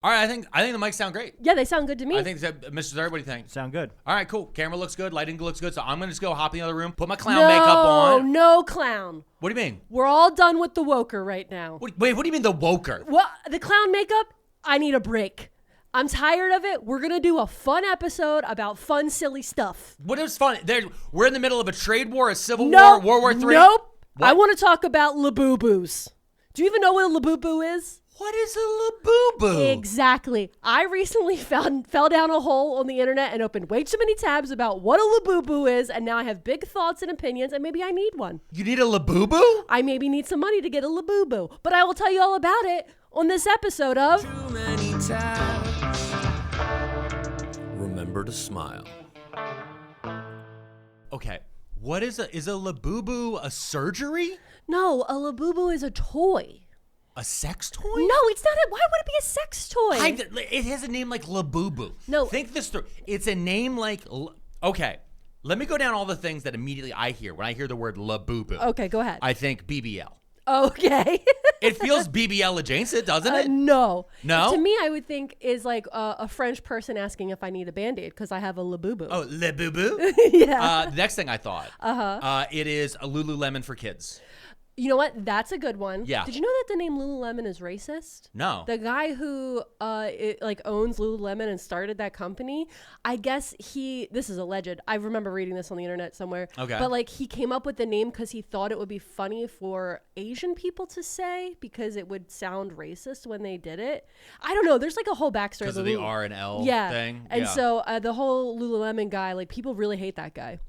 All right, I think the mics sound great. Yeah, they sound good to me. I think, Mr. Zerr, what do you think? Sound good. All right, cool. Camera looks good. Lighting looks good. So I'm going to just go hop in the other room, put my clown makeup on. No clown. What do you mean? We're all done with the woker right now. Wait, what do you mean the woker? What? The clown makeup? I need a break. I'm tired of it. We're going to do a fun episode about fun, silly stuff. What is fun? We're in the middle of a trade war, a civil war, World War III. Nope. What? I want to talk about Labubus. Do you even know what a Labubu is? What is a Labubu? Exactly. I recently fell down a hole on the internet and opened way too many tabs about what a Labubu is, and now I have big thoughts and opinions, and maybe I need one. You need a Labubu? I maybe need some money to get a Labubu, but I will tell you all about it on this episode of Too many times. Remember to smile. Okay. What is a Labubu a surgery? No, a Labubu is a toy. A sex toy? No, it's not. Why would it be a sex toy? It has a name like Labubu. No. Think this through. It's a name like... Okay. Let me go down all the things that immediately I hear when I hear the word Labubu. Okay, go ahead. I think BBL. Okay. It feels BBL adjacent, doesn't it? No. No? To me, I would think is like a French person asking if I need a Band-Aid because I have a Labubu. Oh, Labubu? Yeah. The next thing I thought. It is a Lululemon for kids. You know what? That's a good one. Yeah. Did you know that the name Lululemon is racist? No. The guy who owns Lululemon and started that company, I guess this is alleged. I remember reading this on the internet somewhere. Okay. But he came up with the name because he thought it would be funny for Asian people to say because it would sound racist when they did it. I don't know. There's a whole backstory. Because of the R and L thing? And so the whole Lululemon guy, people really hate that guy.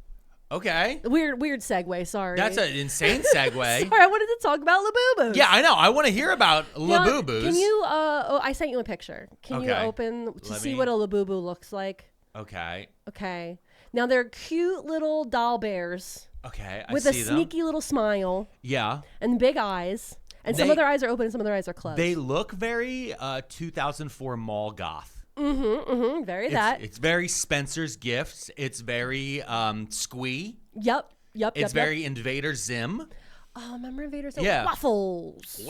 Okay. Weird segue, sorry. That's an insane segue. Sorry, I wanted to talk about Labubus. Yeah, I know. I want to hear about Labubus. Can you, I sent you a picture. Can you Okay. open to see what a Labubu looks like? Okay. Okay. Now they're cute little doll bears Okay, I with see a them. sneaky little smile Yeah. and big eyes. And some of their eyes are open and some of their eyes are closed. They look very 2004 mall goth. Very that. It's very Spencer's Gifts. It's very Squee. Yep. It's very Invader Zim. Oh, remember Invader Zim? Yeah. Waffles.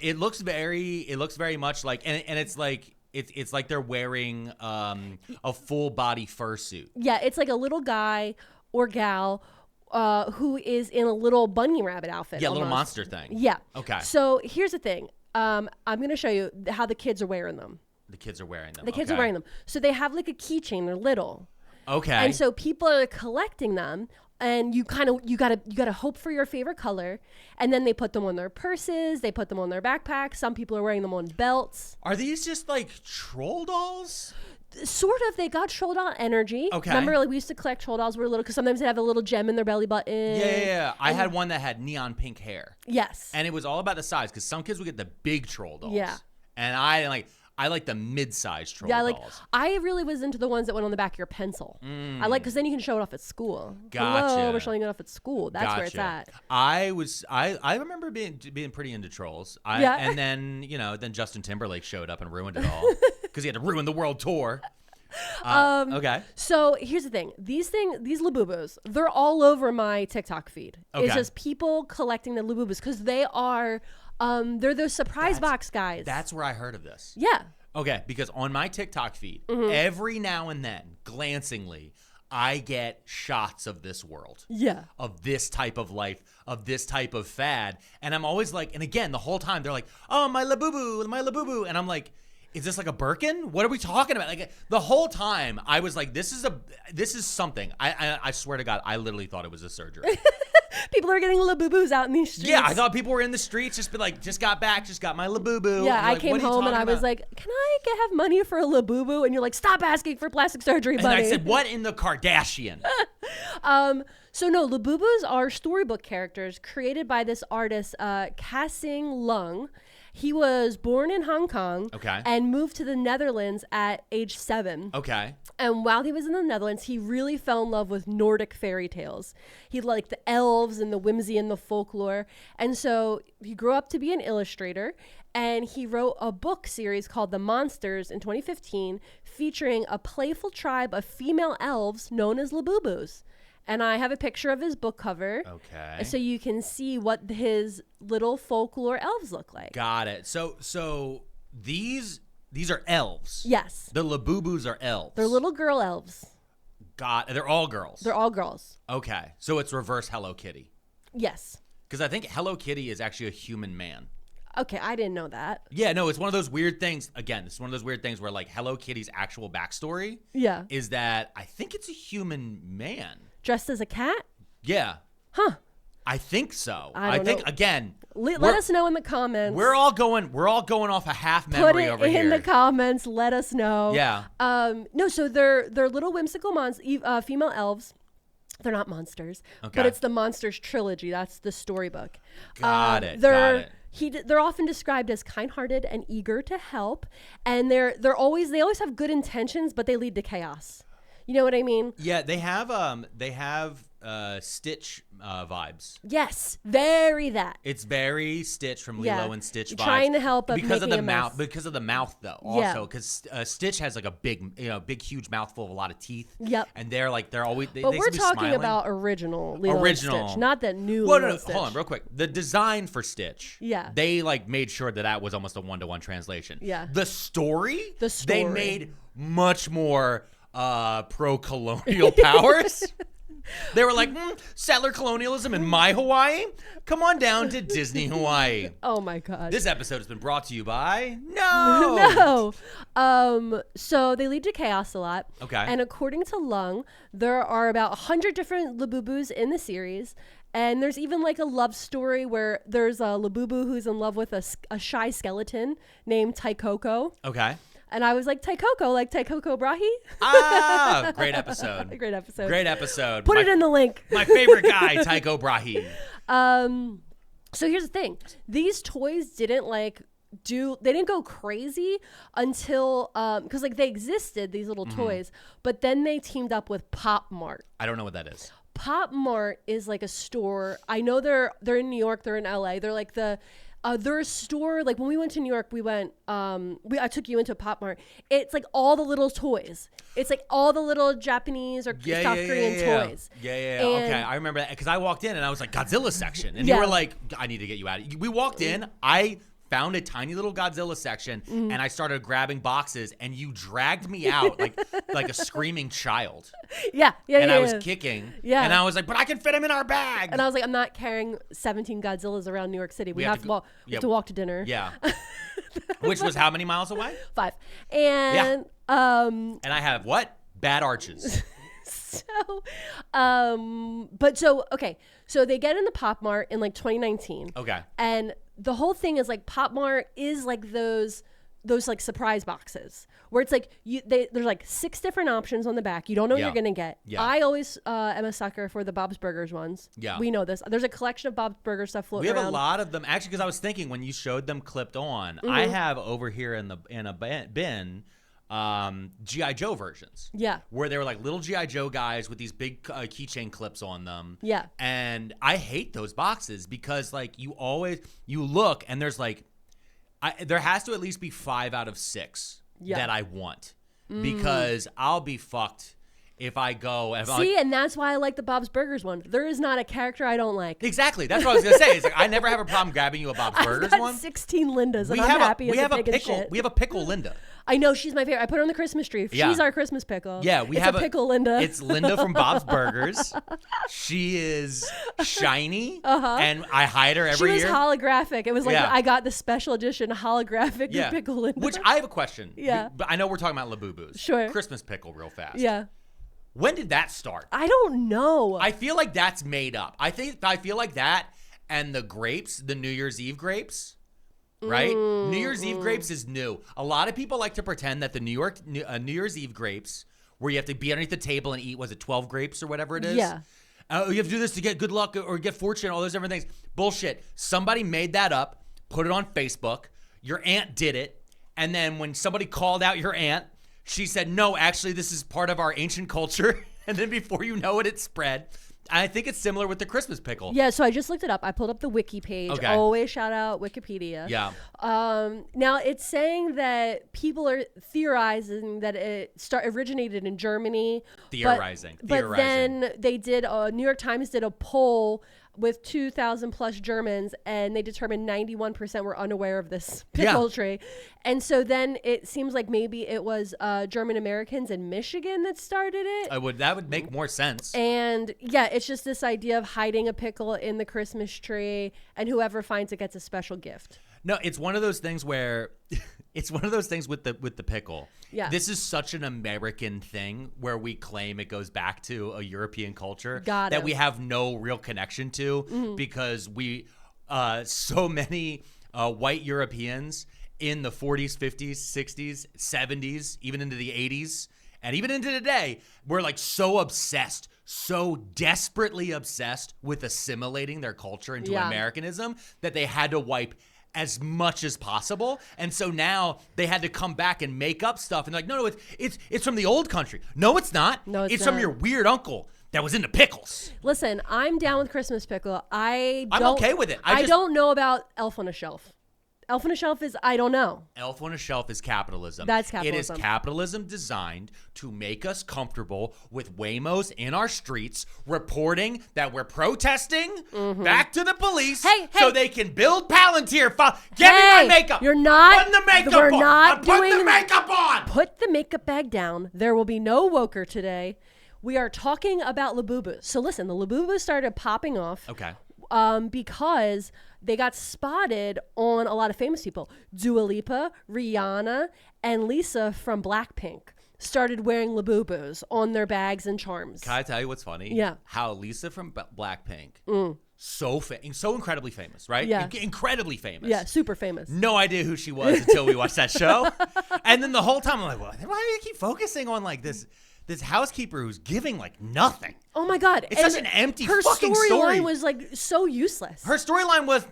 It looks very much like, and it's like, it's like they're wearing a full body fursuit. Yeah, it's like a little guy or gal who is in a little bunny rabbit outfit. Yeah, a almost. little monster thing. Yeah. Okay. So here's the thing. I'm going to show you how the kids are wearing them. The kids are wearing them. The kids are wearing them. So they have a keychain. They're little. Okay. And so people are collecting them. And you gotta hope for your favorite color, and then they put them on their purses, they put them on their backpacks. Some people are wearing them on belts. Are these just like troll dolls? Sort of. They got troll doll energy. Okay. Remember, we used to collect troll dolls when we were little because sometimes they have a little gem in their belly button. Yeah. I had one that had neon pink hair. Yes. And it was all about the size because some kids would get the big troll dolls. Yeah. And I like the mid-sized troll dolls. I really was into the ones that went on the back of your pencil. I like because then you can show it off at school. Gotcha. Hello, we're showing it off at school. That's where it's at. I remember being pretty into trolls. And then then Justin Timberlake showed up and ruined it all because he had to ruin the world tour. Okay. So here's the thing. These Labubus, they're all over my TikTok feed. Okay. It's just people collecting the Labubus because they are they're those surprise box guys. That's where I heard of this. Yeah. Okay, because on my TikTok feed, every now and then, glancingly, I get shots of this world. Yeah. Of this type of life, of this type of fad. And I'm always like, and again, the whole time, they're like, oh, my Labubu. And I'm like, is this like a Birkin? What are we talking about? Like the whole time, I was like, this is something. I swear to God, I literally thought it was a surgery. People are getting Labubus out in these streets. Yeah, I thought people were in the streets, just got back, just got my Labubu. Yeah, I like, came home and I was like, can I have money for a Labubu? And you're like, stop asking for plastic surgery, buddy. And I said, what in the Kardashian? So no, Labubus are storybook characters created by this artist, Kasing Lung. He was born in Hong Kong and moved to the Netherlands at age 7. Okay. And while he was in the Netherlands, he really fell in love with Nordic fairy tales. He liked the elves and the whimsy and the folklore. And so he grew up to be an illustrator. And he wrote a book series called The Monsters in 2015 featuring a playful tribe of female elves known as Labubus. And I have a picture of his book cover. Okay. So you can see what his little folklore elves look like. Got it. So these are elves. Yes. The Labubus are elves. They're little girl elves. They're all girls. They're all girls. Okay. So it's reverse Hello Kitty. Yes. Because I think Hello Kitty is actually a human man. Okay, I didn't know that. Yeah, no, it's one of those weird things. Again, it's one of those weird things where like Hello Kitty's actual backstory is that I think it's a human man. Dressed as a cat? Yeah. Huh. I think so. I don't think know. Again. Let us know in the comments. We're all going off a half Put memory it over here. in the comments. Let us know. Yeah. No, so they're little whimsical female elves. They're not monsters, but it's the Monsters trilogy. That's the storybook. Got it. They're often described as kind-hearted and eager to help, and they always have good intentions, but they lead to chaos. You know what I mean? Yeah, they have Stitch vibes. Yes, very that. It's very Stitch from Lilo and Stitch vibes. Trying to help because of the mouth. Because of the mouth, though. Also, because Stitch has like a big, huge mouthful of a lot of teeth. Yep. And they're always. But we're talking smiling. about original Lilo and Stitch, not that new. Well, Lilo no, Stitch. hold on, real quick. The design for Stitch. Yeah. They made sure that was almost a 1-to-1 translation. Yeah. The story. They made much more pro-colonial powers. They were like, settler colonialism in my Hawaii? Come on down to Disney Hawaii. Oh my God. This episode has been brought to you by No. So they lead to chaos a lot. Okay. And according to Lung, there are about 100 different Labubus in the series. And there's even like a love story where there's a Labubu who's in love with a shy skeleton named Taikoko. Okay. And I was like, Taikoko, like Taikoko Brahi? Ah, great episode. Great episode. Great episode. Put it in the link. My favorite guy, Tycho Brahe. So here's the thing. These toys didn't they didn't go crazy until, because they existed, these little toys, but then they teamed up with Pop Mart. I don't know what that is. Pop Mart is like a store. I know they're in New York, they're in LA. They're like they're a store. Like when we went to New York, we went. I took you into a Pop Mart. It's like all the little toys. It's like all the little Japanese or South Korean toys. Yeah. Okay, I remember that because I walked in and I was like Godzilla section, and you were like, "I need to get you out." We walked in. I found a tiny little Godzilla section, and I started grabbing boxes, and you dragged me out like a screaming child. Yeah. And I was kicking. Yeah. And I was like, "But I can fit him in our bag." And I was like, "I'm not carrying 17 Godzillas around New York City. We have to walk to dinner." Yeah. Which was how many miles away? 5. And and I have what? Bad arches. So they get in the Pop Mart in 2019. Okay. And the whole thing is Pop Mart is those surprise boxes where it's there's 6 different options on the back. You don't know what you're gonna get. Yeah. I always am a sucker for the Bob's Burgers ones. Yeah. We know this. There's a collection of Bob's Burgers stuff floating around. We have a lot of them actually because I was thinking when you showed them clipped on, I have over here in a bin G.I. Joe versions. Yeah. Where they were little G.I. Joe guys with these big keychain clips on them. Yeah. And I hate those boxes because you look and there's there has to at least be 5 out of 6 that I want because I'll be fucked if I go. And that's why I like the Bob's Burgers one. There is not a character I don't like. Exactly. That's what I was going to say. It's I never have a problem grabbing you a Bob's Burgers I've got one. 16 Lindas and I'm happy as a pig and shit. We have a pickle Linda. I know, she's my favorite. I put her on the Christmas tree. She's our Christmas pickle. Yeah, we have a pickle Linda. It's Linda from Bob's Burgers. She is shiny, and I hide her every year. She was holographic. It was I got the special edition holographic pickle Linda. Which I have a question. Yeah. But I know we're talking about Labubus. Sure. Christmas pickle real fast. Yeah. When did that start? I don't know. I feel like that's made up. I feel like that and the grapes, the New Year's Eve grapes. Right? New Year's Eve grapes is new. A lot of people like to pretend that the New Year's Eve grapes, where you have to be underneath the table and eat, was it 12 grapes or whatever it is? Yeah. You have to do this to get good luck or get fortune, all those different things. Bullshit. Somebody made that up, put it on Facebook. Your aunt did it. And then when somebody called out your aunt, she said, no, actually, this is part of our ancient culture. And then before you know it, it spread. I think it's similar with the Christmas pickle. Yeah, so I just looked it up. I pulled up the wiki page. Okay. Always shout out Wikipedia. Yeah. Now it's saying that people are theorizing that it originated in Germany. Theorizing. But then they did. New York Times did a poll with 2,000 plus Germans, and they determined 91% were unaware of this pickle tree. And so then it seems like maybe it was German Americans in Michigan that started it. That would make more sense. And yeah, it's just this idea of hiding a pickle in the Christmas tree, and whoever finds it gets a special gift. No, it's one of those things where it's one of those things with the pickle. Yeah. This is such an American thing where we claim it goes back to a European culture Got that it. we have no real connection to because we so many white Europeans in the 40s, 50s, 60s, 70s, even into the 80s, and even into today, we're like so obsessed, so desperately obsessed with assimilating their culture into Americanism that they had to wipe as much as possible. And so now they had to come back and make up stuff. And they're like, no, it's from the old country. No, it's not. No, it's from not. your weird uncle that was into pickles. Listen, I'm down with Christmas pickle. I'm okay with it. I don't know about Elf on a Shelf. Elf on a Shelf is, I don't know. Elf on a Shelf is capitalism. That's capitalism. It is capitalism designed to make us comfortable with Waymos in our streets reporting that we're protesting back to the police so they can build Palantir. Give me my makeup. You're not. Put the makeup we're on. not Put doing the makeup on. Put the makeup bag down. There will be no woker today. We are talking about Labubus. So listen, the Labubus started popping off. Okay. Because they got spotted on a lot of famous people. Dua Lipa, Rihanna, and Lisa from Blackpink started wearing Labubus on their bags and charms. Can I tell you what's funny? Yeah. How Lisa from Blackpink, so incredibly famous, right? Yeah. Incredibly famous. Yeah, super famous. No idea who she was until we watched that show. And then the whole time I'm like, why do you keep focusing on like this housekeeper who's giving like nothing? Oh my God. It's such an empty fucking Her story. storyline was like so useless. Her storyline was,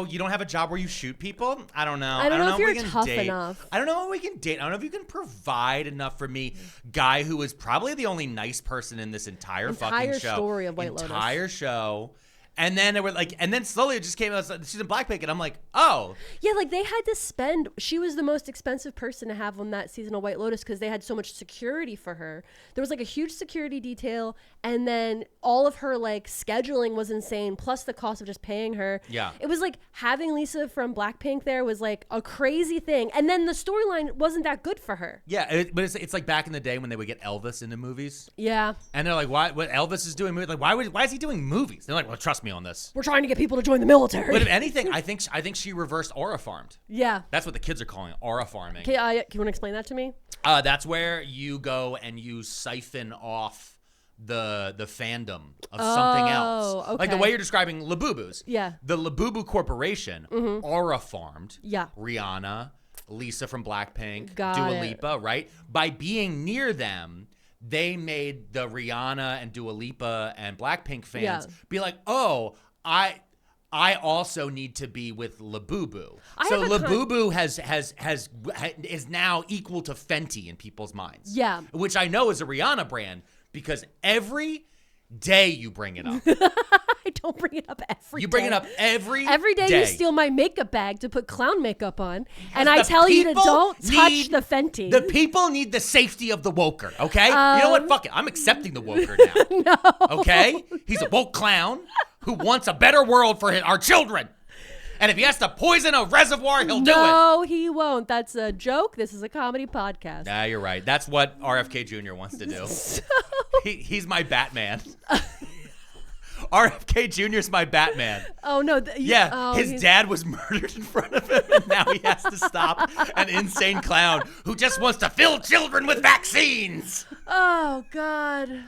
you don't have a job where you shoot people? I don't know. I don't know if you're we can tough date. enough. I don't know if we can date. I don't know if you can provide enough for me. Guy who was probably the only nice person in this entire fucking show. story of White Lotus. Entire show. And then they were like, and then slowly it just came out. She's in Blackpink, and I'm like, oh, Yeah, like they had to spend. She was the most expensive person to have on that season of White Lotus because they had so much security for her. There was like a huge security detail, and then all of her like scheduling was insane. Plus the cost of just paying her. Yeah. It was like having Lisa from Blackpink there was like a crazy thing, and then the storyline wasn't that good for her. yeah. But it's like back in the day when they would get Elvis into movies, Yeah, and they're like, why? What Elvis is doing movies? Like, why is he doing movies? They're like, well, trust me on this. we're trying to get people to join the military. But if anything, I think she reversed aura farmed. Yeah. That's what the kids are calling it, aura farming. Okay, can you want to explain that to me? That's where you go and you siphon off the fandom of something else. Like the okay. way you're describing Labubus. Yeah. The Labubu Corporation aura farmed Yeah. Rihanna, Lisa from Blackpink, Got Dua it. Lipa, right? By being near them, they made the Rihanna and Dua Lipa and Blackpink fans be like, oh, I also need to be with Labubu. So Labubu is now equal to Fenty in people's minds. Yeah. Which I know is a Rihanna brand because every day you bring it up. I don't bring it up every day. You bring it up every day. You steal my makeup bag to put clown makeup on, and The I tell you to people don't touch need- the Fenty. The people need the safety of the woker, okay? You know what? Fuck it. I'm accepting the woker now. No. Okay? He's a woke clown who wants a better world for our children. And if he has to poison a reservoir, he'll do it. No, he won't. That's a joke. This is a comedy podcast. Nah, you're right. That's what RFK Jr. wants to do. He's my Batman. RFK Jr. is my Batman. Oh, no. His dad was murdered in front of him, and now he has to stop an insane clown who just wants to fill children with vaccines. Oh, God.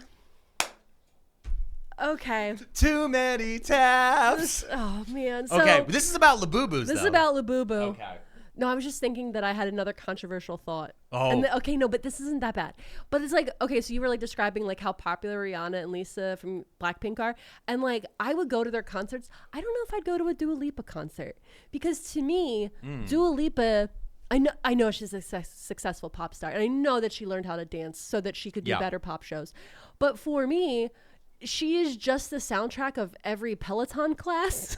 Okay. Too many tabs. Oh, man. So, Okay, but this is about Labubus, This is about Labubu. Okay. No, I was just thinking that I had another controversial thought. Oh. Okay, no, but this isn't that bad. But it's like, okay, so you were like describing like how popular Rihanna and Lisa from Blackpink are. And like, I would go to their concerts. I don't know if I'd go to a Dua Lipa concert. Because to me, Dua Lipa, I know she's a successful pop star. And I know that she learned how to dance so that she could do better pop shows. But for me, she is just the soundtrack of every Peloton class.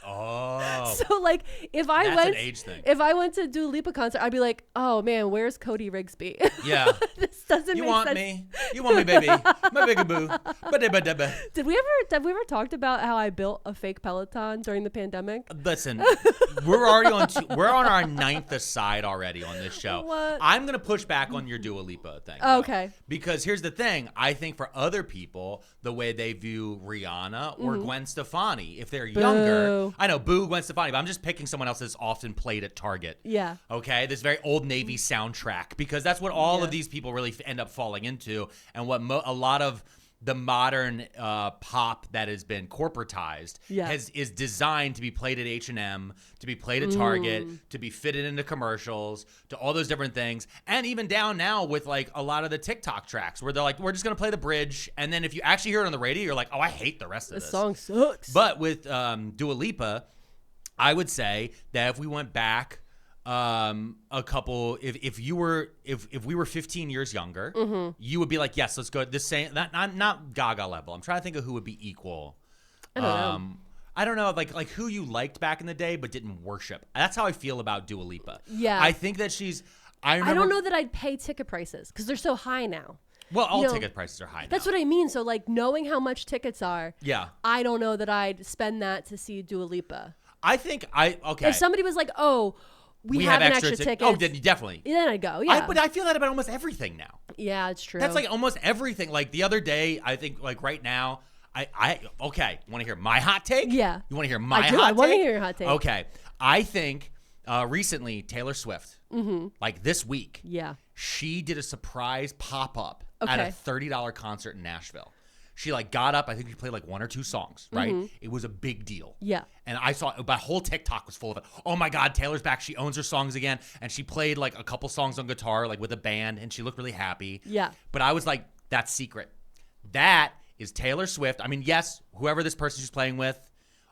Oh. So like if I That's went an age thing. if I went to Dua Lipa concert, I'd be like, oh man, where's Cody Rigsby? Yeah. This doesn't You make want sense. me? You want me, baby? My big boo. Did we ever talked about how I built a fake Peloton during the pandemic? Listen, we're already we're on our 9th aside already on this show. What? I'm gonna push back on your Dua Lipa thing. Okay. Because here's the thing. I think for other people, the way they view Rihanna or Gwen Stefani, if they're younger, I know, boo Gwen Stefani, but I'm just picking someone else that's often played at Target. Yeah. Okay, this very Old Navy soundtrack, because that's what all of these people really end up falling into, and what a lot of the modern pop that has been corporatized is designed to be played at H&M, to be played at Target, to be fitted into commercials, to all those different things, and even down now with like a lot of the TikTok tracks where they're like, we're just gonna play the bridge, and then if you actually hear it on the radio, you're like, oh, I hate the rest of this. This song sucks. But with Dua Lipa, I would say that if we went back a couple, if we were 15 years younger, you would be like, yes, let's go this same, not Gaga level. I'm trying to think of who would be equal. I don't know, like who you liked back in the day but didn't worship. That's how I feel about Dua Lipa. Yeah. I think that I don't know that I'd pay ticket prices because they're so high now. Well, all ticket prices are high now. That's what I mean. So like knowing how much tickets are, yeah, I don't know that I'd spend that to see Dua Lipa. I think okay. If somebody was like, oh, we have an extra ticket. Oh, definitely. Then I'd go, yeah. But I feel that about almost everything now. Yeah, it's true. That's like almost everything. Like the other day, I think like right now, okay, want to hear my hot take? Yeah. You want to hear my hot take? I want to hear your hot take. Okay. I think recently Taylor Swift, like this week, she did a surprise pop-up at a $30 concert in Nashville. She like got up. I think she played like one or two songs, right? It was a big deal. Yeah. And I saw my whole TikTok was full of it. Oh my God, Taylor's back. She owns her songs again. And she played like a couple songs on guitar, like with a band, and she looked really happy. Yeah. But I was like, that's secret. That is Taylor Swift. I mean, yes, whoever this person she's playing with,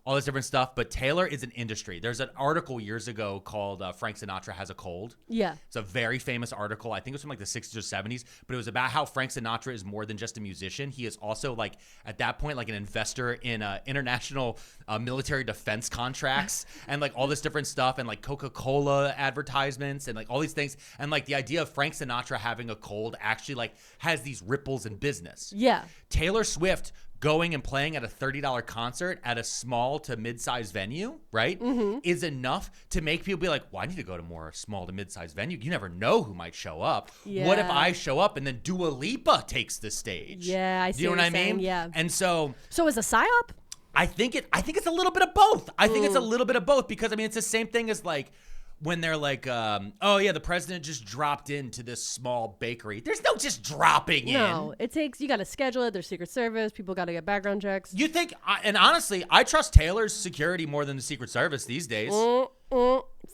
all this different stuff, but Taylor is an industry. There's an article years ago called Frank Sinatra Has a Cold. Yeah. It's a very famous article. I think it was from like the 60s or 70s, but it was about how Frank Sinatra is more than just a musician. He is also like, at that point, like an investor in international military defense contracts and like all this different stuff and like Coca-Cola advertisements and like all these things. And like the idea of Frank Sinatra having a cold actually like has these ripples in business. Yeah. Taylor Swift going and playing at a $30 concert at a small to mid-sized venue, right, is enough to make people be like, well, I need to go to more small to mid-sized venue. You never know who might show up. Yeah. What if I show up and then Dua Lipa takes the stage? Yeah, I see. Do you know what I mean? Yeah. And so as a psyop? I think it's a little bit of both. I think it's a little bit of both because I mean it's the same thing as like when they're like, oh yeah, the president just dropped into this small bakery. There's no just dropping in. No, you got to schedule it. There's Secret Service. People got to get background checks. You think, and honestly, I trust Taylor's security more than the Secret Service these days.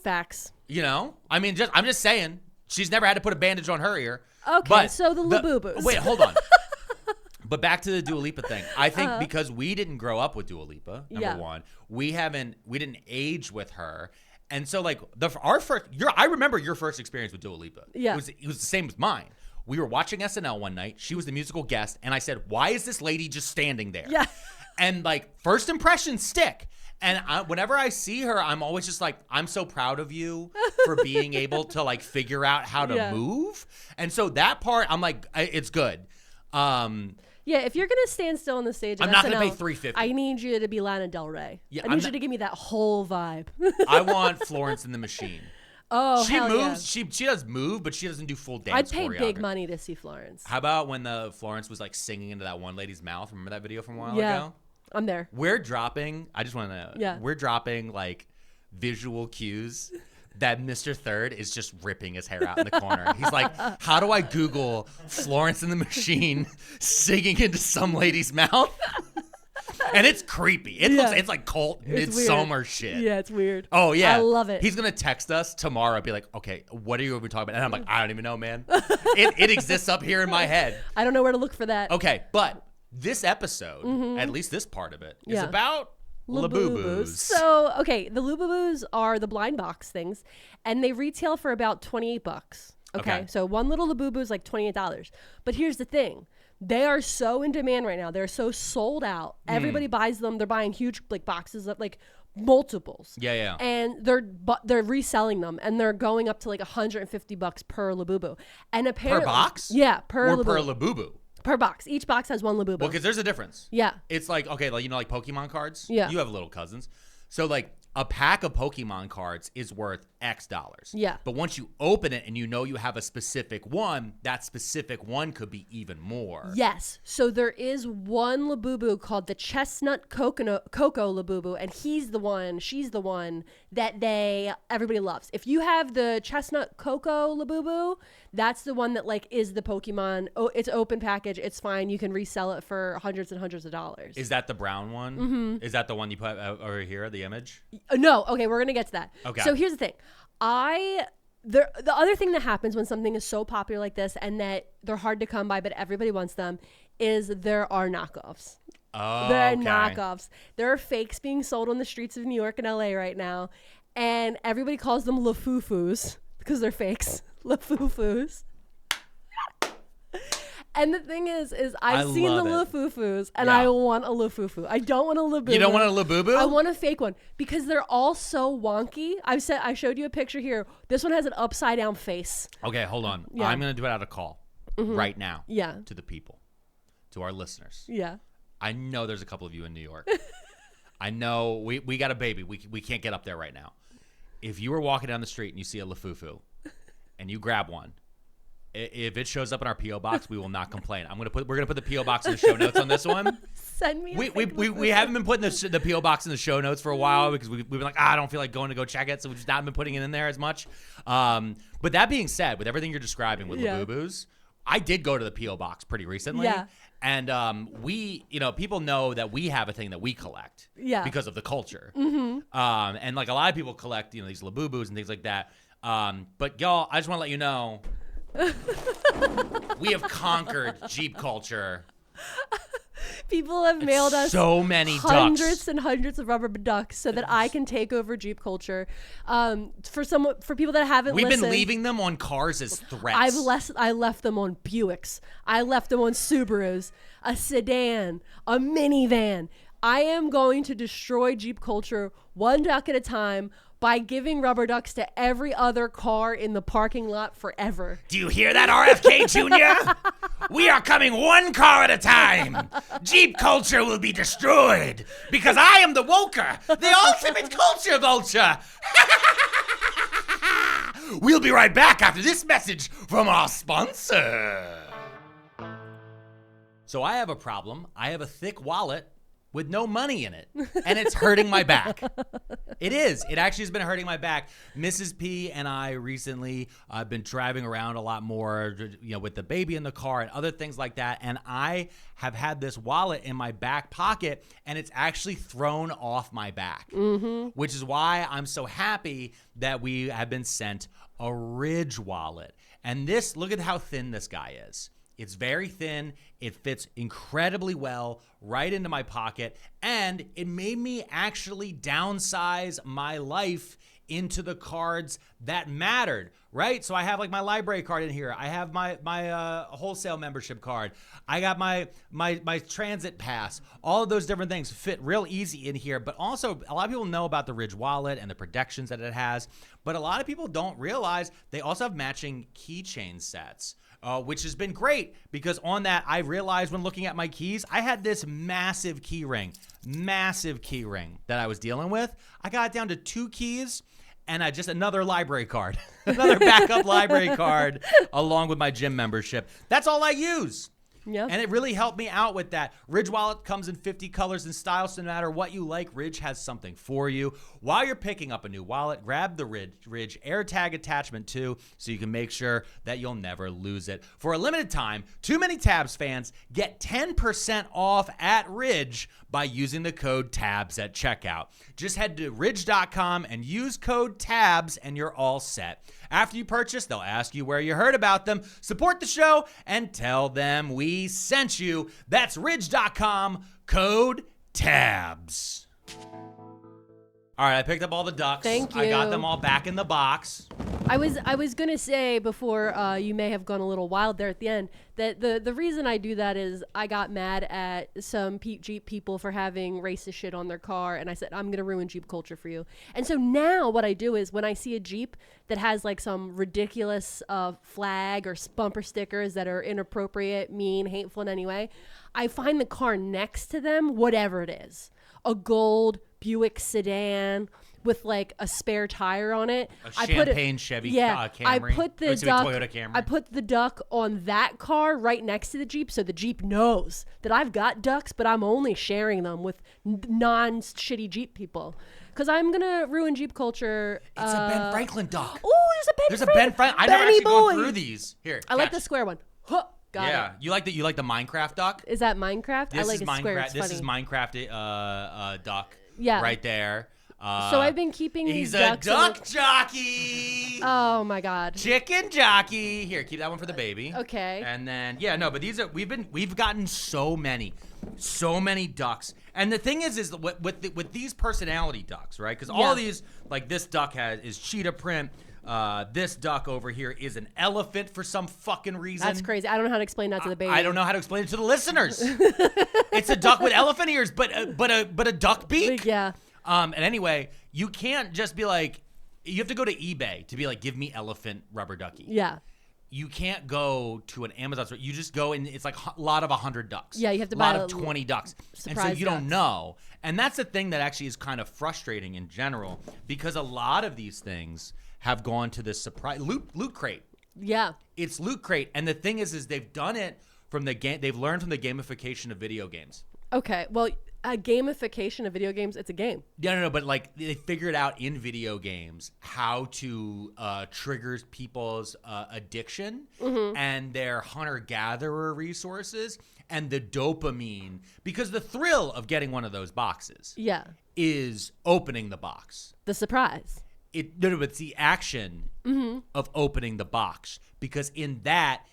Facts. You know? I mean, I'm just saying, she's never had to put a bandage on her ear. Okay, but so the Labubus. Wait, hold on. But back to the Dua Lipa thing. I think because we didn't grow up with Dua Lipa, number one, we didn't age with her. And so, like, I remember your first experience with Dua Lipa. Yeah. It was the same as mine. We were watching SNL one night. She was the musical guest. And I said, why is this lady just standing there? Yeah. And, like, first impressions stick. And whenever I see her, I'm always just like, I'm so proud of you for being able to, like, figure out how to move. And so that part, I'm like, it's good. Yeah, if you're gonna stand still on the stage, I'm not gonna pay $350. I need you to be Lana Del Rey. Yeah, I need you to give me that whole vibe. I want Florence and the Machine. Oh, she moves. Yeah. She does move, but she doesn't do full dance. I'd pay big money to see Florence. How about when the Florence was like singing into that one lady's mouth? Remember that video from a while ago? Yeah, I'm there. We're dropping. I just want to know. Yeah, we're dropping like visual cues. That Mr. Third is just ripping his hair out in the corner. He's like, how do I Google Florence and the Machine singing into some lady's mouth? And it's creepy. It's like cult midsummer shit. Yeah, it's weird. Oh, yeah. I love it. He's going to text us tomorrow, be like, okay, what are you talking about? And I'm like, I don't even know, man. It exists up here in my head. I don't know where to look for that. Okay, but this episode, at least this part of it, is about Labubus. So, okay, the Labubus are the blind box things, and they retail for about $28. Okay, so one little Labubu is like $28. But here's the thing. They are so in demand right now. They're so sold out. Everybody buys them. They're buying huge like boxes of like multiples. Yeah. And they're reselling them, and they're going up to like $150 per Labubu. And apparently, Per box? Yeah, per Or Labubu. per Labubu? Per box. Each box has one Labubu. Well, because there's a difference. Yeah. It's like, okay, like, like Pokemon cards? Yeah. You have little cousins. So, like, a pack of Pokemon cards is worth X dollars. Yeah. But once you open it and you know you have a specific one, that specific one could be even more. Yes. So there is one Labubu called the Chestnut Cocoa Labubu, and she's the one that everybody loves. If you have the Chestnut Cocoa Labubu, that's the one that like is the Pokemon. Oh, it's open package. It's fine. You can resell it for hundreds and hundreds of dollars. Is that the brown one? Mm-hmm. Is that the one you put over here, the image? No. Okay, we're gonna get to that. Okay. So here's the thing. The other thing that happens when something is so popular like this and that they're hard to come by, but everybody wants them, is there are knockoffs. Oh, There are okay. knockoffs. There are fakes being sold on the streets of New York and LA right now, and everybody calls them Lafufus because they're fakes. Lafufus. And the thing is I've seen the Lafufus, and I want a Lafufu. I don't want a Labubu. You don't want a Labubu? I want a fake one because they're all so wonky. I showed you a picture here. This one has an upside down face. Okay, hold on. Yeah. I'm going to do it out of call right now. Yeah. To the people, to our listeners. Yeah. I know there's a couple of you in New York. I know we got a baby. We can't get up there right now. If you were walking down the street and you see a Lafufu and you grab one, if it shows up in our P.O. box, we will not complain. We're gonna put the P.O. box in the show notes on this one. Send me. We haven't been putting the P.O. box in the show notes for a while because we've been like, I don't feel like going to go check it, so we've just not been putting it in there as much. But that being said, with everything you're describing with Labubus, I did go to the P.O. box pretty recently. Yeah. And people know that we have a thing that we collect because of the culture. Mm-hmm. And like a lot of people collect, these Labubus and things like that. But y'all, I just want to let you know, we have conquered Jeep culture. People have mailed us so many hundreds ducks. and hundreds of rubber ducks so that I can take over Jeep culture. For people that haven't We've listened, been leaving them on cars as threats. I left them on Buicks. I left them on Subarus, a sedan, a minivan. I am going to destroy Jeep culture one duck at a time by giving rubber ducks to every other car in the parking lot forever. Do you hear that, RFK Jr.? We are coming one car at a time. Jeep culture will be destroyed because I am the woker, the ultimate culture vulture. We'll be right back after this message from our sponsor. So I have a problem. I have a thick wallet with no money in it, and it's hurting my back. It is. It actually has been hurting my back. Mrs. P and I recently have been driving around a lot more, with the baby in the car and other things like that, and I have had this wallet in my back pocket, and it's actually thrown off my back, which is why I'm so happy that we have been sent a Ridge wallet. And this, look at how thin this guy is. It's very thin. It fits incredibly well right into my pocket. And it made me actually downsize my life into the cards that mattered, right? So I have like my library card in here. I have my wholesale membership card. I got my transit pass. All of those different things fit real easy in here. But also, a lot of people know about the Ridge wallet and the protections that it has. But a lot of people don't realize they also have matching keychain sets. Which has been great because on that, I realized when looking at my keys, I had this massive key ring that I was dealing with. I got it down to 2 keys and just another library card, another backup library card along with my gym membership. That's all I use. Yeah. And it really helped me out with that. Ridge wallet comes in 50 colors and styles, so no matter what you like, Ridge has something for you. While you're picking up a new wallet, grab the Ridge AirTag attachment too, so you can make sure that you'll never lose it. For a limited time, Too Many Tabs fans get 10% off at Ridge by using the code TABS at checkout. Just head to ridge.com and use code TABS and you're all set. After you purchase, they'll ask you where you heard about them. Support the show and tell them we sent you. That's ridge.com, code TABS. All right, I picked up all the ducks. Thank you. I got them all back in the box. I was gonna say before you may have gone a little wild there at the end that the reason I do that is I got mad at some Jeep people for having racist shit on their car, and I said I'm gonna ruin Jeep culture for you. And so now what I do is when I see a Jeep that has like some ridiculous flag or bumper stickers that are inappropriate, mean, hateful in any way, I find the car next to them, whatever it is, a gold Buick sedan with like a spare tire on it. Champagne Chevy Camry. I put the duck. Toyota Camry. I put the duck on that car right next to the Jeep, so the Jeep knows that I've got ducks, but I'm only sharing them with non-shitty Jeep people. Because I'm gonna ruin Jeep culture. It's a Ben Franklin duck. Oh, there's a Ben Franklin. I never actually go through these. Here, I like the square one. Huh, got it. Yeah, you like the Minecraft duck? Is that Minecraft? I like a square. It's This funny. is Minecraft duck. Yeah. Right there. So I've been keeping these ducks. He's a duck jockey. Oh my god. Chicken jockey. Here, keep that one for the baby. Okay. And then but these are we've gotten so many ducks. And the thing is with these personality ducks, right? Because all of these, like this duck is cheetah print. This duck over here is an elephant for some fucking reason. That's crazy. I don't know how to explain that to the baby. I don't know how to explain it to the listeners. It's a duck with elephant ears, but a duck beak. Yeah. And anyway, you can't just be like, you have to go to eBay to be like, give me elephant rubber ducky. Yeah. You can't go to an Amazon store. You just go and it's like a lot of 100 ducks. Yeah, you have to buy buy a lot of 20 ducks. And so surprise you don't ducks. know. And that's the thing that actually is kind of frustrating in general because a lot of these things have gone to this surprise loot crate. Yeah. It's loot crate. And the thing is they've done it from the game. They've learned from the gamification of video games. Okay. Well, a gamification of video games, it's a game. No, but like they figured out in video games how to trigger people's addiction and their hunter-gatherer resources and the dopamine, because the thrill of getting one of those boxes is opening the box. The surprise. No, it's the action of opening the box, because in that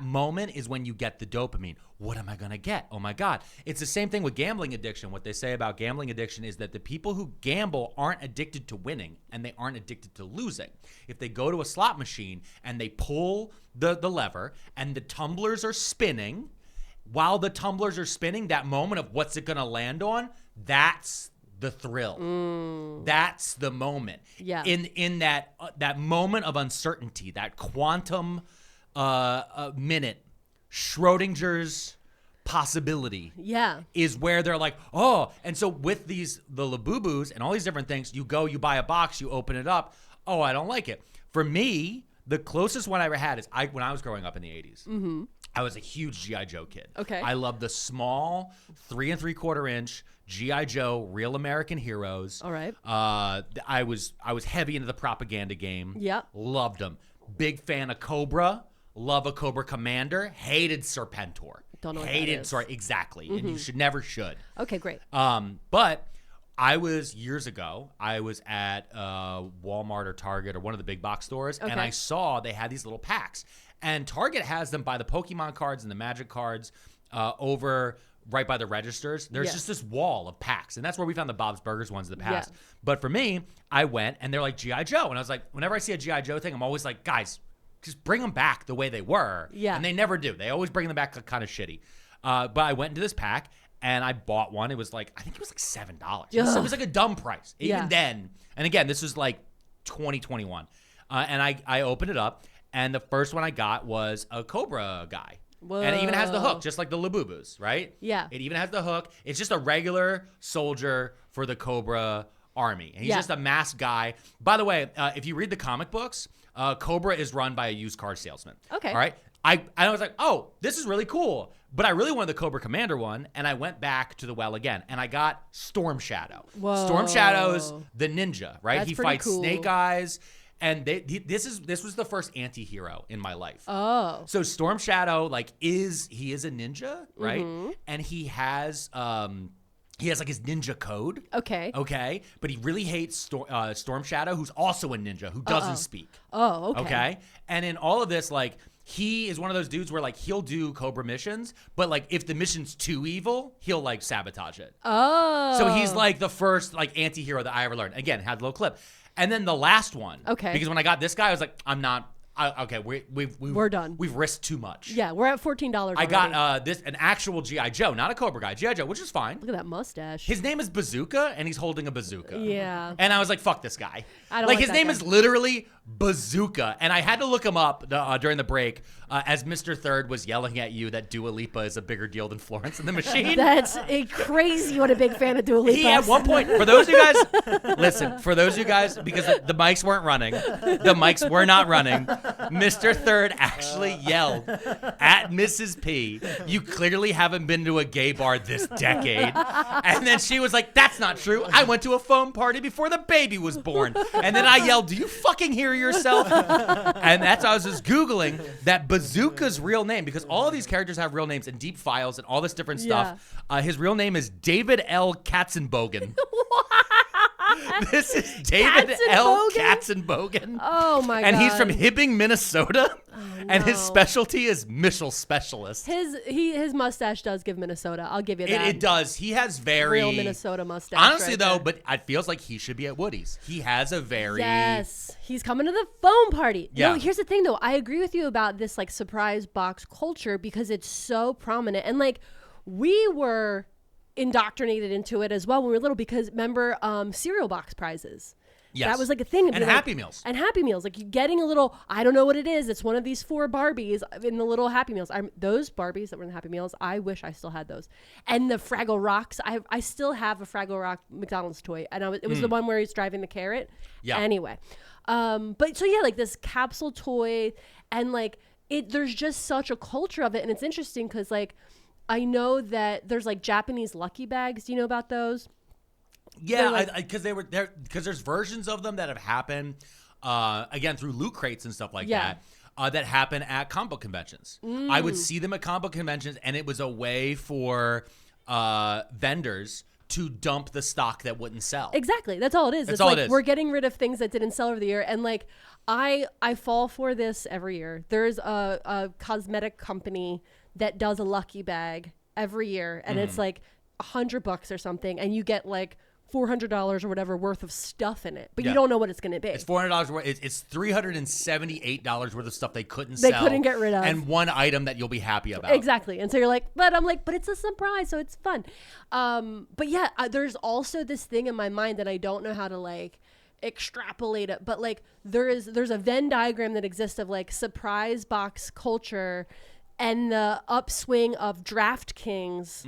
moment is when you get the dopamine. What am I going to get? Oh my God. It's the same thing with gambling addiction. What they say about gambling addiction is that the people who gamble aren't addicted to winning and they aren't addicted to losing. If they go to a slot machine and they pull the lever and the tumblers are spinning, while the tumblers are spinning, that moment of what's it going to land on, that's the thrill. That's the moment. Yeah. In that moment of uncertainty, that quantum minute, Schrodinger's possibility is where they're like, oh. And so with the Labubus and all these different things, you buy a box, you open it up. Oh, I don't like it. For me, the closest one I ever had is when I was growing up in the 80s. I was a huge G.I. Joe kid. Okay. I loved the small 3 3/4 inch G.I. Joe, Real American Heroes. All right. I was heavy into the propaganda game. Yep. Loved them. Big fan of Cobra. Love a Cobra Commander. Hated Serpentor. Don't know what Hated, that is. sorry, exactly. And you never should. Okay, great. But years ago, I was at Walmart or Target or one of the big box stores, and I saw they had these little packs. And Target has them by the Pokemon cards and the Magic cards over right by the registers. There's just this wall of packs, and that's where we found the Bob's Burgers ones in the past. Yeah. But for me, I went, and they're like G.I. Joe. And I was like, whenever I see a G.I. Joe thing, I'm always like, guys, just bring them back the way they were. Yeah. And they never do. They always bring them back kind of shitty. But I went into this pack, and I bought one. It was like, I think it was like $7. It was like a dumb price. Even then. And again, this was like 2021. And I opened it up, and the first one I got was a Cobra guy. Whoa. And it even has the hook, just like the Labubus, right? Yeah. It even has the hook. It's just a regular soldier for the Cobra army. And he's just a masked guy. By the way, if you read the comic books, Cobra is run by a used car salesman. Okay. All right. I was like, oh, this is really cool. But I really wanted the Cobra Commander one, and I went back to the well again, and I got Storm Shadow. Whoa. Storm Shadow's the ninja, right? That's he pretty fights cool. Snake Eyes, and this was the first anti-hero in my life. Oh. So Storm Shadow, he is a ninja, right? And he has like his ninja code. Okay. Okay. But he really hates Storm Shadow, who's also a ninja who doesn't speak. Oh, okay. Okay. And in all of this, like, he is one of those dudes where, like, he'll do Cobra missions, but, like, if the mission's too evil, he'll, like, sabotage it. Oh. So he's, like, the first, like, anti-hero that I ever learned. Again, had a little clip. And then the last one. Okay. Because when I got this guy, I was like, I'm not. Okay, we're done. We've risked too much. Yeah, we're at $14. I got an actual GI Joe, not a Cobra guy. GI Joe, which is fine. Look at that mustache. His name is Bazooka, and he's holding a bazooka. Yeah. And I was like, fuck this guy. I don't like like his that name guy. is literally Bazooka, and I had to look him up during the break as Mr. Third was yelling at you that Dua Lipa is a bigger deal than Florence and the Machine. That's crazy. What a big fan of Dua Lipa. He at one point, for those of you guys, listen, for those of you guys, because the mics weren't running, the mics were not running, Mr. Third actually yelled at Mrs. P, you clearly haven't been to a gay bar this decade. And then she was like, that's not true. I went to a foam party before the baby was born. And then I yelled, do you fucking hear yourself? And that's I was just Googling that Bazooka's real name, because all of these characters have real names and deep files and all this different stuff. His real name is David L. Katzenbogen. This is David L. Katzenbogen. Oh my god. And he's from Hibbing, Minnesota. And his specialty is missile specialist. His mustache does give Minnesota. I'll give you that. It does. He has very real Minnesota mustache. Honestly, right though, there. but it feels like he should be at Woody's. He has a very Yes, he's coming to the foam party. Yeah. No, here's the thing though. I agree with you about this like surprise box culture because it's so prominent, and like we were indoctrinated into it as well when we were little because remember cereal box prizes. Yes. That was like a thing. And Happy Meals. And Happy Meals. Like you getting a little, I don't know what it is. It's one of these 4 Barbies in the little Happy Meals. Those Barbies that were in the Happy Meals, I wish I still had those. And the Fraggle Rocks. I still have a Fraggle Rock McDonald's toy. And it was the one where he's driving the carrot. Yeah. Anyway. But so yeah, like this capsule toy and like there's just such a culture of it. And it's interesting because like I know that there's like Japanese lucky bags. Do you know about those? Yeah, because they were there. Because there's versions of them that have happened, again through loot crates and stuff like that happen at comic book conventions. I would see them at comic book conventions, and it was a way for vendors to dump the stock that wouldn't sell. Exactly, that's all it is. That's it's all like it is. we're getting rid of things that didn't sell over the year, and like I fall for this every year. There's a cosmetic company that does a lucky bag every year, and it's like $100 or something, and you get like $400 or whatever worth of stuff in it, but you don't know what it's going to be. It's $400 worth. It's $378 worth of stuff they couldn't sell. They couldn't get rid of. And one item that you'll be happy about. Exactly. And so you're like, but it's a surprise, so it's fun. But yeah, there's also this thing in my mind that I don't know how to like extrapolate it, but like there's a Venn diagram that exists of like surprise box culture and the upswing of DraftKings.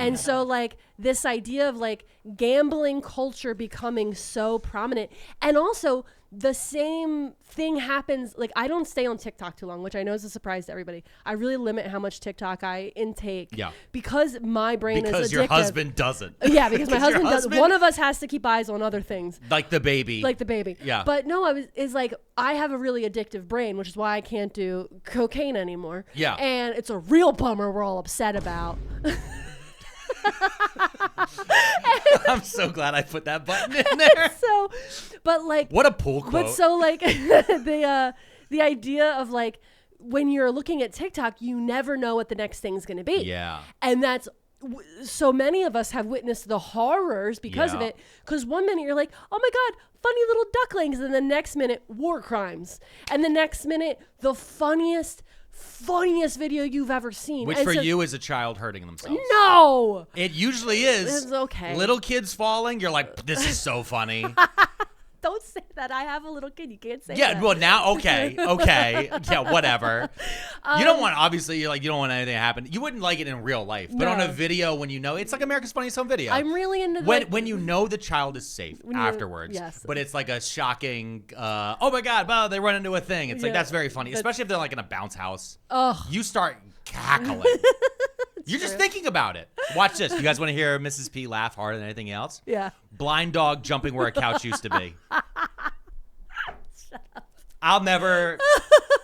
And so like this idea of like gambling culture becoming so prominent, and also the same thing happens. Like I don't stay on TikTok too long, which I know is a surprise to everybody. I really limit how much TikTok I intake. Yeah. Because my brain is addictive. Because your husband doesn't. Yeah, because my husband doesn't. One of us has to keep eyes on other things. Like the baby. Yeah. But no, I have a really addictive brain, which is why I can't do cocaine anymore. Yeah. And it's a real bummer we're all upset about. I'm so glad I put that button in there. But like, what a pull quote. But so like the idea of like when you're looking at TikTok, you never know what the next thing's going to be. Yeah. And that's so many of us have witnessed the horrors because of it. Because one minute you're like, oh my God, funny little ducklings. And the next minute, war crimes. And the next minute, the funniest video you've ever seen. Which for you is a child hurting themselves. No! It usually is. It's okay. Little kids falling, you're like, this is so funny. Don't say that. I have a little kid. You can't say that. Yeah, well now, okay. Yeah, whatever. You don't want, obviously, you don't want anything to happen. You wouldn't like it in real life. But on a video, when you know, it's like America's Funniest Home Video. I'm really into when you know the child is safe afterwards. Yes. But it's like a shocking, oh my God, wow, they run into a thing. It's like, that's very funny. Especially if they're like in a bounce house. Ugh. You start cackling. You're just thinking about it. Watch this. You guys want to hear Mrs. P laugh harder than anything else? Yeah. Blind dog jumping where a couch used to be. Shut up.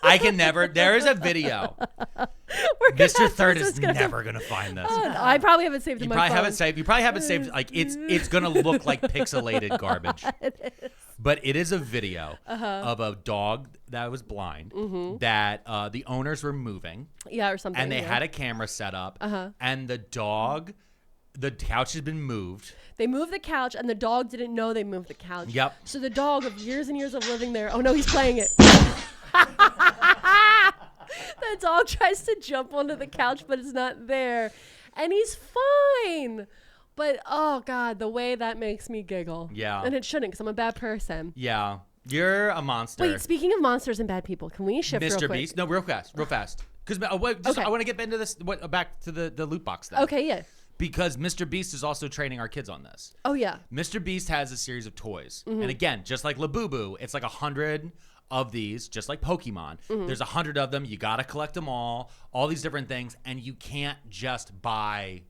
I can never. There is a video. Mr. Third is never going to find this. I probably haven't saved it. You probably haven't saved. Like it's going to look like pixelated garbage. It is. But it is a video of a dog that was blind that the owners were moving. Yeah, or something. And they had a camera set up. And the dog the couch has been moved. They moved the couch, and the dog didn't know they moved the couch. Yep. So the dog of years and years of living there. Oh no, he's playing it. The dog tries to jump onto the couch, but it's not there, and he's fine. But oh god, the way that makes me giggle. Yeah. And it shouldn't, because I'm a bad person. Yeah. You're a monster. Wait, speaking of monsters and bad people, can we shift real Mr. quick? Beast? No, real fast. Because I want to get into this. Back to the loot box thing. Okay, yeah. Because Mr. Beast is also training our kids on this. Oh yeah. Mr. Beast has a series of toys, and again, just like Labubu, it's like 100 of these, just like Pokemon. There's 100 of them. You gotta collect them all these different things, and you can't just buy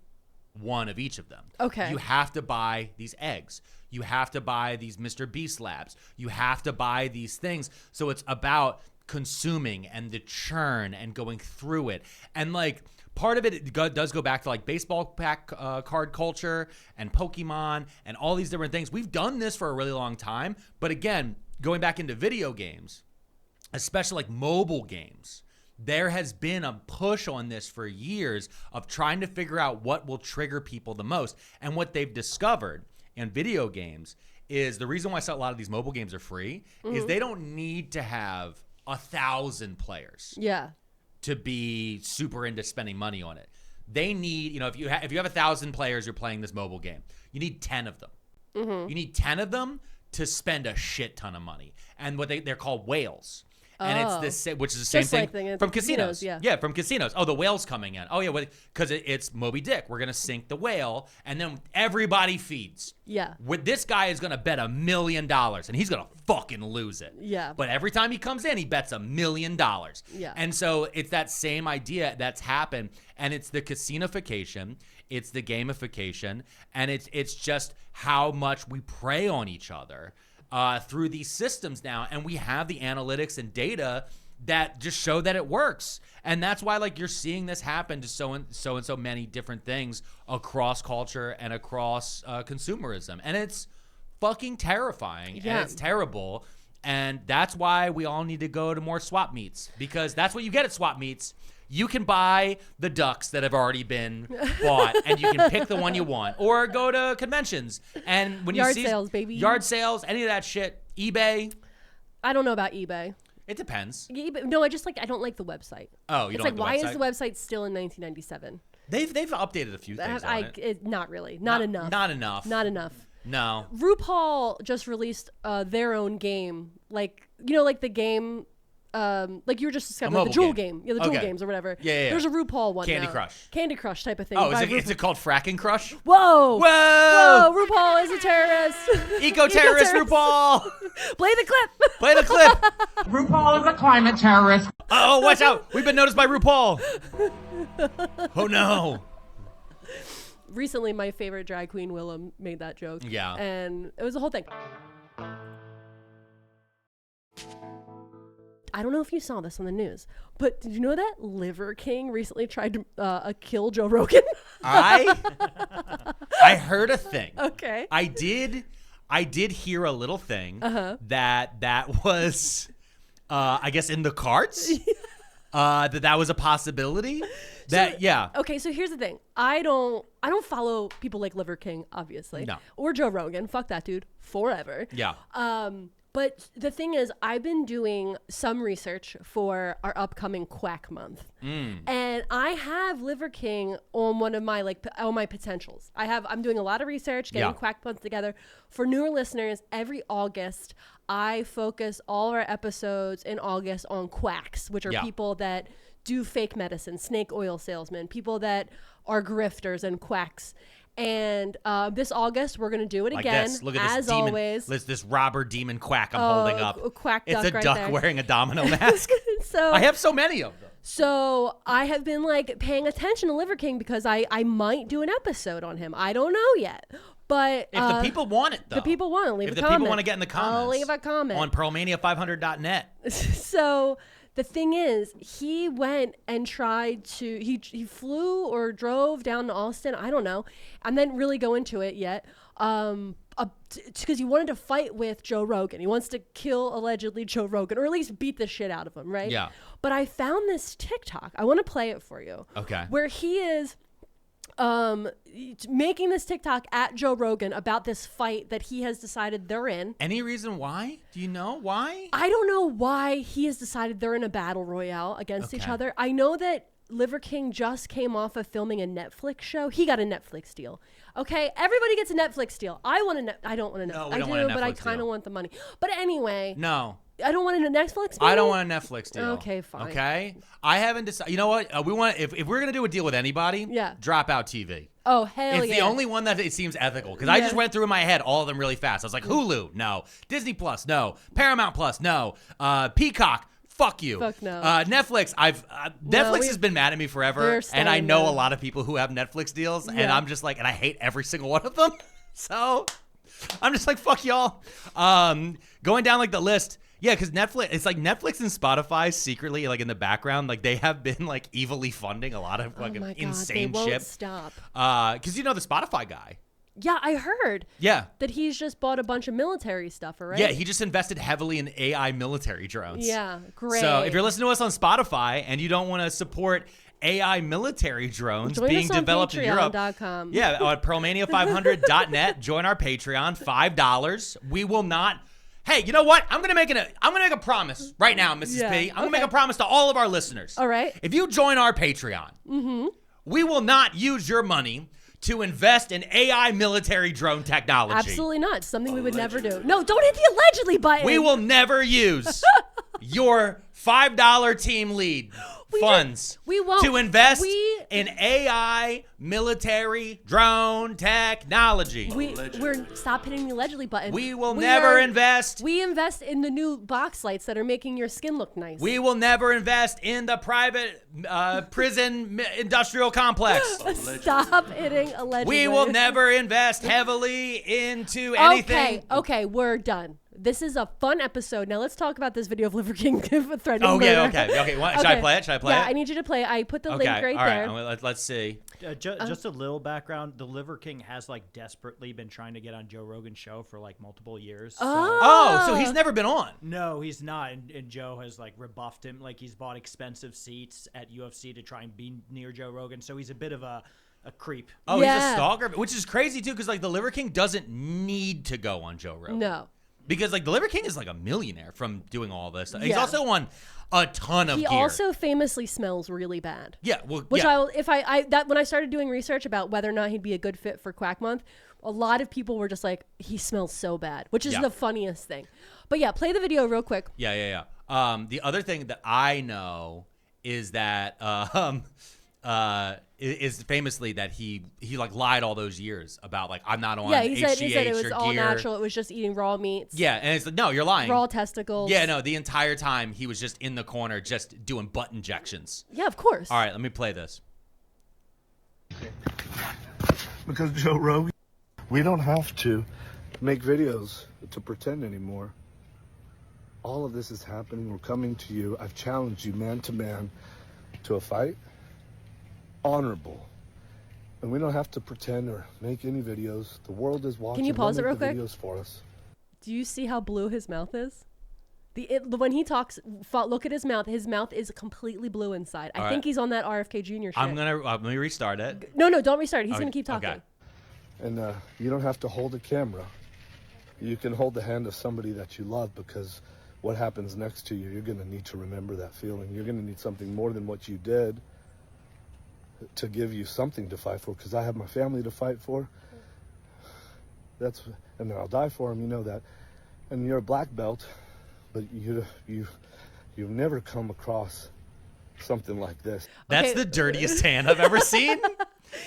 one of each of them. Okay. You have to buy these eggs. You have to buy these Mr. Beast labs. You have to buy these things. So it's about consuming and the churn and going through it. And like part of it does go back to like baseball pack card culture and Pokemon and all these different things. We've done this for a really long time. But again, going back into video games, especially like mobile games, there has been a push on this for years of trying to figure out what will trigger people the most. And what they've discovered in video games is the reason why a lot of these mobile games are free is they don't need to have 1,000 players to be super into spending money on it. They need, if you have 1,000 players, you're playing this mobile game. You need 10 of them. You need 10 of them to spend a shit ton of money. And what they're called whales. And it's this, which is the same Just thing like from casinos. Yeah, from casinos. Oh, the whale's coming in. Oh, yeah, because it's Moby Dick. We're going to sink the whale, and then everybody feeds. Yeah. This guy is going to bet $1 million, and he's going to fucking lose it. Yeah. But every time he comes in, he bets $1 million. Yeah. And so it's that same idea that's happened, and it's the casinofication, it's the gamification, and it's just how much we prey on each other through these systems now, and we have the analytics and data that just show that it works. And that's why like you're seeing this happen to so many different things across culture and across consumerism, and it's fucking terrifying. And it's terrible, and that's why we all need to go to more swap meets, because that's what you get at swap meets. You can buy the ducks that have already been bought, and you can pick the one you want, or go to conventions. And when you see sales, baby. Yard sales, any of that shit, eBay. I don't know about eBay. It depends. No, I don't like the website. Oh, you it's don't like like why the website? is the website still in 1997? They've updated a few things on it. Not really. Not enough. Not enough. Not enough. No. RuPaul just released their own game, like the game. Like you were just discussing, the Jewel game. Yeah, the Jewel games or whatever. Yeah. There's a RuPaul one Candy now. Crush. Candy Crush type of thing. Oh, is it called Fracking Crush? Whoa! Whoa! RuPaul is a terrorist. Eco-terrorist RuPaul! Play the clip! Play the clip! RuPaul is a climate terrorist. Oh, watch out! We've been noticed by RuPaul! Oh, no. Recently, my favorite drag queen, Willem, made that joke. Yeah. And it was a whole thing. I don't know if you saw this on the news, but did you know that Liver King recently tried to kill Joe Rogan? I heard a thing. Okay. I did hear a little thing that was, I guess, in the cards. That was a possibility. Okay, so here's the thing. I don't follow people like Liver King, obviously. No. Or Joe Rogan. Fuck that dude. Forever. Yeah. But the thing is, I've been doing some research for our upcoming Quack Month, and I have Liver King on one of my my potentials. I'm doing a lot of research, getting Quack Month together. For newer listeners, every August, I focus all our episodes in August on quacks, which are people that do fake medicine, snake oil salesmen, people that are grifters and quacks. And this August, we're going to do it again, Look at this as demon, always. This robber demon quack I'm holding up. A quack it's duck a right duck there. wearing a domino mask. So I have so many of them. So I have been paying attention to Liver King because I might do an episode on him. I don't know yet. But if the people want it, though. The people want it. Leave a comment. If the people want to get in the comments. I'll leave a comment. On Pearlmania500.net. So the thing is, he went and tried to, he flew or drove down to Austin, I don't know. I didn't really go into it yet. Because he wanted to fight with Joe Rogan. He wants to kill, allegedly, Joe Rogan, or at least beat the shit out of him, right? Yeah. But I found this TikTok. I want to play it for you. Okay. Where he is making this TikTok at Joe Rogan about this fight that he has decided they're in. Any reason why? Do you know why? I don't know why he has decided they're in a battle royale against each other. I know that Liver King just came off of filming a Netflix show. He got a Netflix deal. Okay, everybody gets a Netflix deal. I don't want a Netflix. No, we I don't do, want a but I Netflix kind of deal. want the money. But anyway, No. I don't want a Netflix deal. I don't want a Netflix deal. Okay, fine. Okay? I haven't decided. You know what? We want if we're going to do a deal with anybody, drop out TV. Oh, hell It's yeah. the only one that it seems ethical because I just went through in my head all of them really fast. I was like, Hulu, no. Disney Plus, no. Paramount Plus, no. Peacock, fuck you. Fuck no. Netflix, Netflix has been mad at me forever, and I know a lot of people who have Netflix deals, and I'm just like, and I hate every single one of them. So I'm just like, fuck y'all. Going down like the list. Yeah, because Netflix, it's like Netflix and Spotify secretly, like in the background, like they have been like evilly funding a lot of fucking insane they won't shit. Stop. Because you know the Spotify guy. Yeah, I heard. Yeah. That he's just bought a bunch of military stuff, right? Yeah, he just invested heavily in AI military drones. Yeah, great. So if you're listening to us on Spotify and you don't want to support AI military drones Join being us on developed in Europe. Patreon.com. Yeah, at Pearlmania500.net. Join our Patreon, $5. We will not. Hey, you know what? I'm gonna make a promise right now, Mrs. P. I'm gonna make a promise to all of our listeners. All right. If you join our Patreon, we will not use your money to invest in AI military drone technology. Absolutely not. Something we would never do. No, don't hit the allegedly button. We will never use your $5 team lead funds we won't. to invest in AI military drone technology. We're stop hitting the allegedly button. We will never invest. We invest in the new box lights that are making your skin look nice. We will never invest in the private prison industrial complex. Stop hitting allegedly. We will never invest heavily into anything. Okay, we're done. This is a fun episode. Now let's talk about this video of Liver King threatening Oh, murder. yeah, okay. Should I play it? Yeah, I need you to play it. I put the link right there. All right, let's see. Just a little background. The Liver King has like desperately been trying to get on Joe Rogan's show for like multiple years. So he's never been on. No, he's not. And Joe has like rebuffed him. Like he's bought expensive seats at UFC to try and be near Joe Rogan. So he's a bit of a creep. Oh, he's a stalker, which is crazy too, because like the Liver King doesn't need to go on Joe Rogan. No. Because like the Liver King is like a millionaire from doing all this stuff. He's also on a ton of He gear. also famously smells really bad. Yeah, well, which I will, if I that when I started doing research about whether or not he'd be a good fit for Quack Month, a lot of people were just like, he smells so bad, which is the funniest thing. But yeah, play the video real quick. Yeah. The other thing that I know is that is famously that he like lied all those years about like I'm not on he said it was or all gear. natural. It was just eating raw meats. Yeah, and it's like, no, you're lying. Raw testicles. Yeah, no, the entire time he was just in the corner just doing butt injections. Yeah, of course. All right, let me play this. Because Joe Rogan, we don't have to make videos to pretend anymore. All of this is happening. We're coming to you. I've challenged you man to man to a fight. Honorable. And we don't have to pretend or make any videos. The world is watching. Can you pause it real quick? Videos for us. Do you see how blue his mouth is? When he talks, look at his mouth. His mouth is completely blue inside. I think he's on that RFK Jr. shit. Let me restart it. No, don't restart it. He's gonna keep talking. Okay. And you don't have to hold a camera. You can hold the hand of somebody that you love, because what happens next to you, you're gonna need to remember that feeling. You're gonna need something more than what you did to give you something to fight for, because I have my family to fight for. And I'll die for them, you know that. And you're a black belt, but you've never come across something like this. That's the dirtiest hand I've ever seen.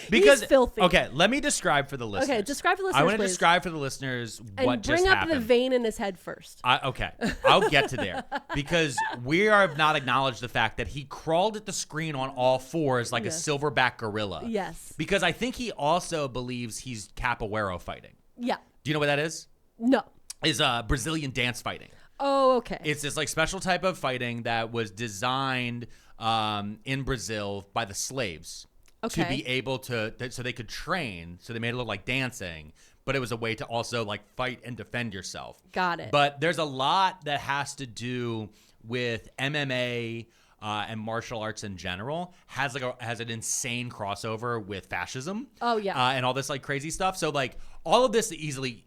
Because he's filthy. Okay, let me describe for the listeners. Okay, describe for the listeners. I want to please. describe for the listeners what just happened. And bring up the vein in his head first. Okay, I'll get to there, because we have not acknowledged the fact that he crawled at the screen on all fours like a silverback gorilla. Yes. Because I think he also believes he's capoeira fighting. Yeah. Do you know what that is? No. Is Brazilian dance fighting. Oh, okay. It's this like special type of fighting that was designed in Brazil by the slaves. Okay. To be able to, so they could train, so they made it look like dancing, but it was a way to also like fight and defend yourself. Got it. But there's a lot that has to do with MMA, and martial arts in general has an insane crossover with fascism. Oh, yeah. And all this like crazy stuff. So like all of this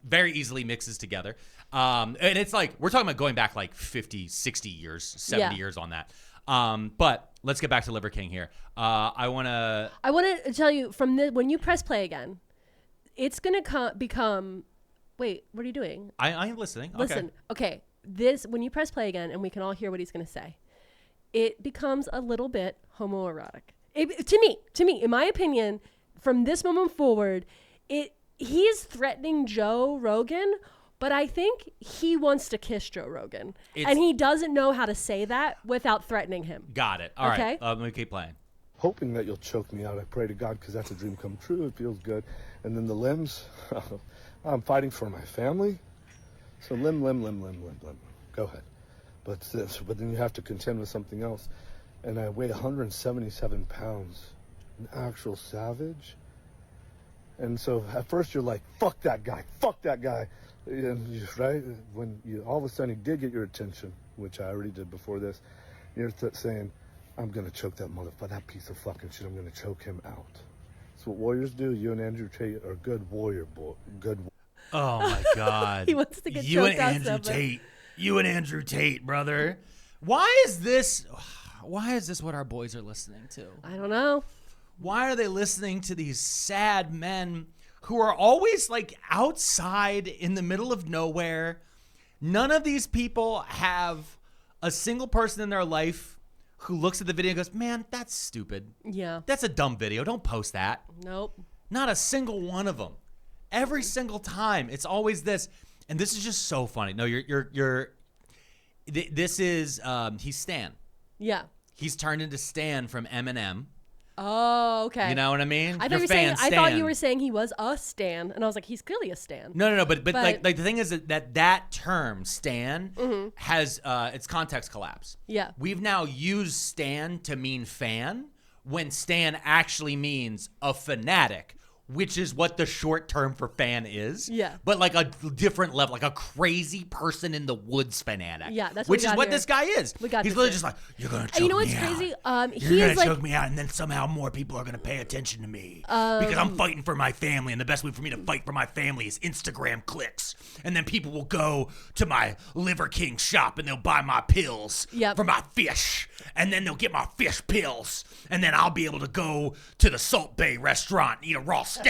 very easily mixes together. And it's like we're talking about going back like 50, 60 years, 70 years on that. But let's get back to Liver King here. I want to tell you when you press play again, it's going to become. Wait, what are you doing? I'm listening. Listen. Okay. When you press play again, and we can all hear what he's going to say, it becomes a little bit homoerotic. To me, in my opinion, from this moment forward, he's threatening Joe Rogan, but I think he wants to kiss Joe Rogan, and he doesn't know how to say that without threatening him. Got it. All right. Let me keep playing. Hoping that you'll choke me out. I pray to God because that's a dream come true. It feels good. And then the limbs, I'm fighting for my family. So limb. Go ahead. But then you have to contend with something else. And I weigh 177 pounds. An actual savage. And so at first you're like, fuck that guy. And right? When you all of a sudden he did get your attention, which I already did before this, you're saying, I'm going to choke that motherfucker, that piece of fucking shit. I'm going to choke him out. That's what warriors do. You and Andrew Tate are good warrior boy. Oh my God. He wants to get choked out. You and Andrew Tate, brother. Why is this what our boys are listening to? I don't know. Why are they listening to these sad men who are always like outside in the middle of nowhere? None of these people have a single person in their life who looks at the video and goes, man, that's stupid. Yeah. That's a dumb video. Don't post that. Nope. Not a single one of them. Every single time. It's always this. And this is just so funny. No, this is, he's Stan. Yeah. He's turned into Stan from Eminem. Oh, okay. You know what I mean? I thought you were saying he was a Stan, and I was like, he's clearly a Stan. No. But like the thing is that term Stan has its context collapse. Yeah. We've now used Stan to mean fan when Stan actually means a fanatic, which is what the short term for fan is. Yeah. But like a different level, like a crazy person in the woods fanatic. Yeah, that's which is what here. this guy is. We got He's this literally here. just like, you're gonna choke you know what's me crazy? out. You're gonna choke me out, and then somehow more people are gonna pay attention to me because I'm fighting for my family, and the best way for me to fight for my family is Instagram clicks. And then people will go to my Liver King shop and they'll buy my pills for my fish, and then they'll get my fish pills, and then I'll be able to go to the Salt Bay restaurant and eat a raw steak.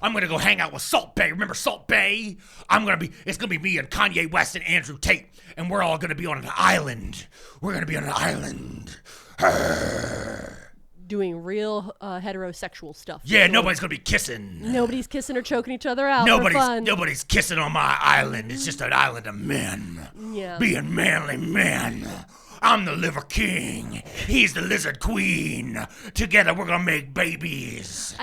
I'm gonna go hang out with Salt Bay. Remember Salt Bay? It's gonna be me and Kanye West and Andrew Tate, and we're all gonna be on an island. We're gonna be on an island. Doing real heterosexual stuff. Yeah, nobody's gonna be kissing. Nobody's kissing or choking each other out. For fun. Nobody's kissing on my island. It's just an island of men. Yeah. Being manly men. I'm the Liver King. He's the Lizard Queen. Together we're gonna make babies.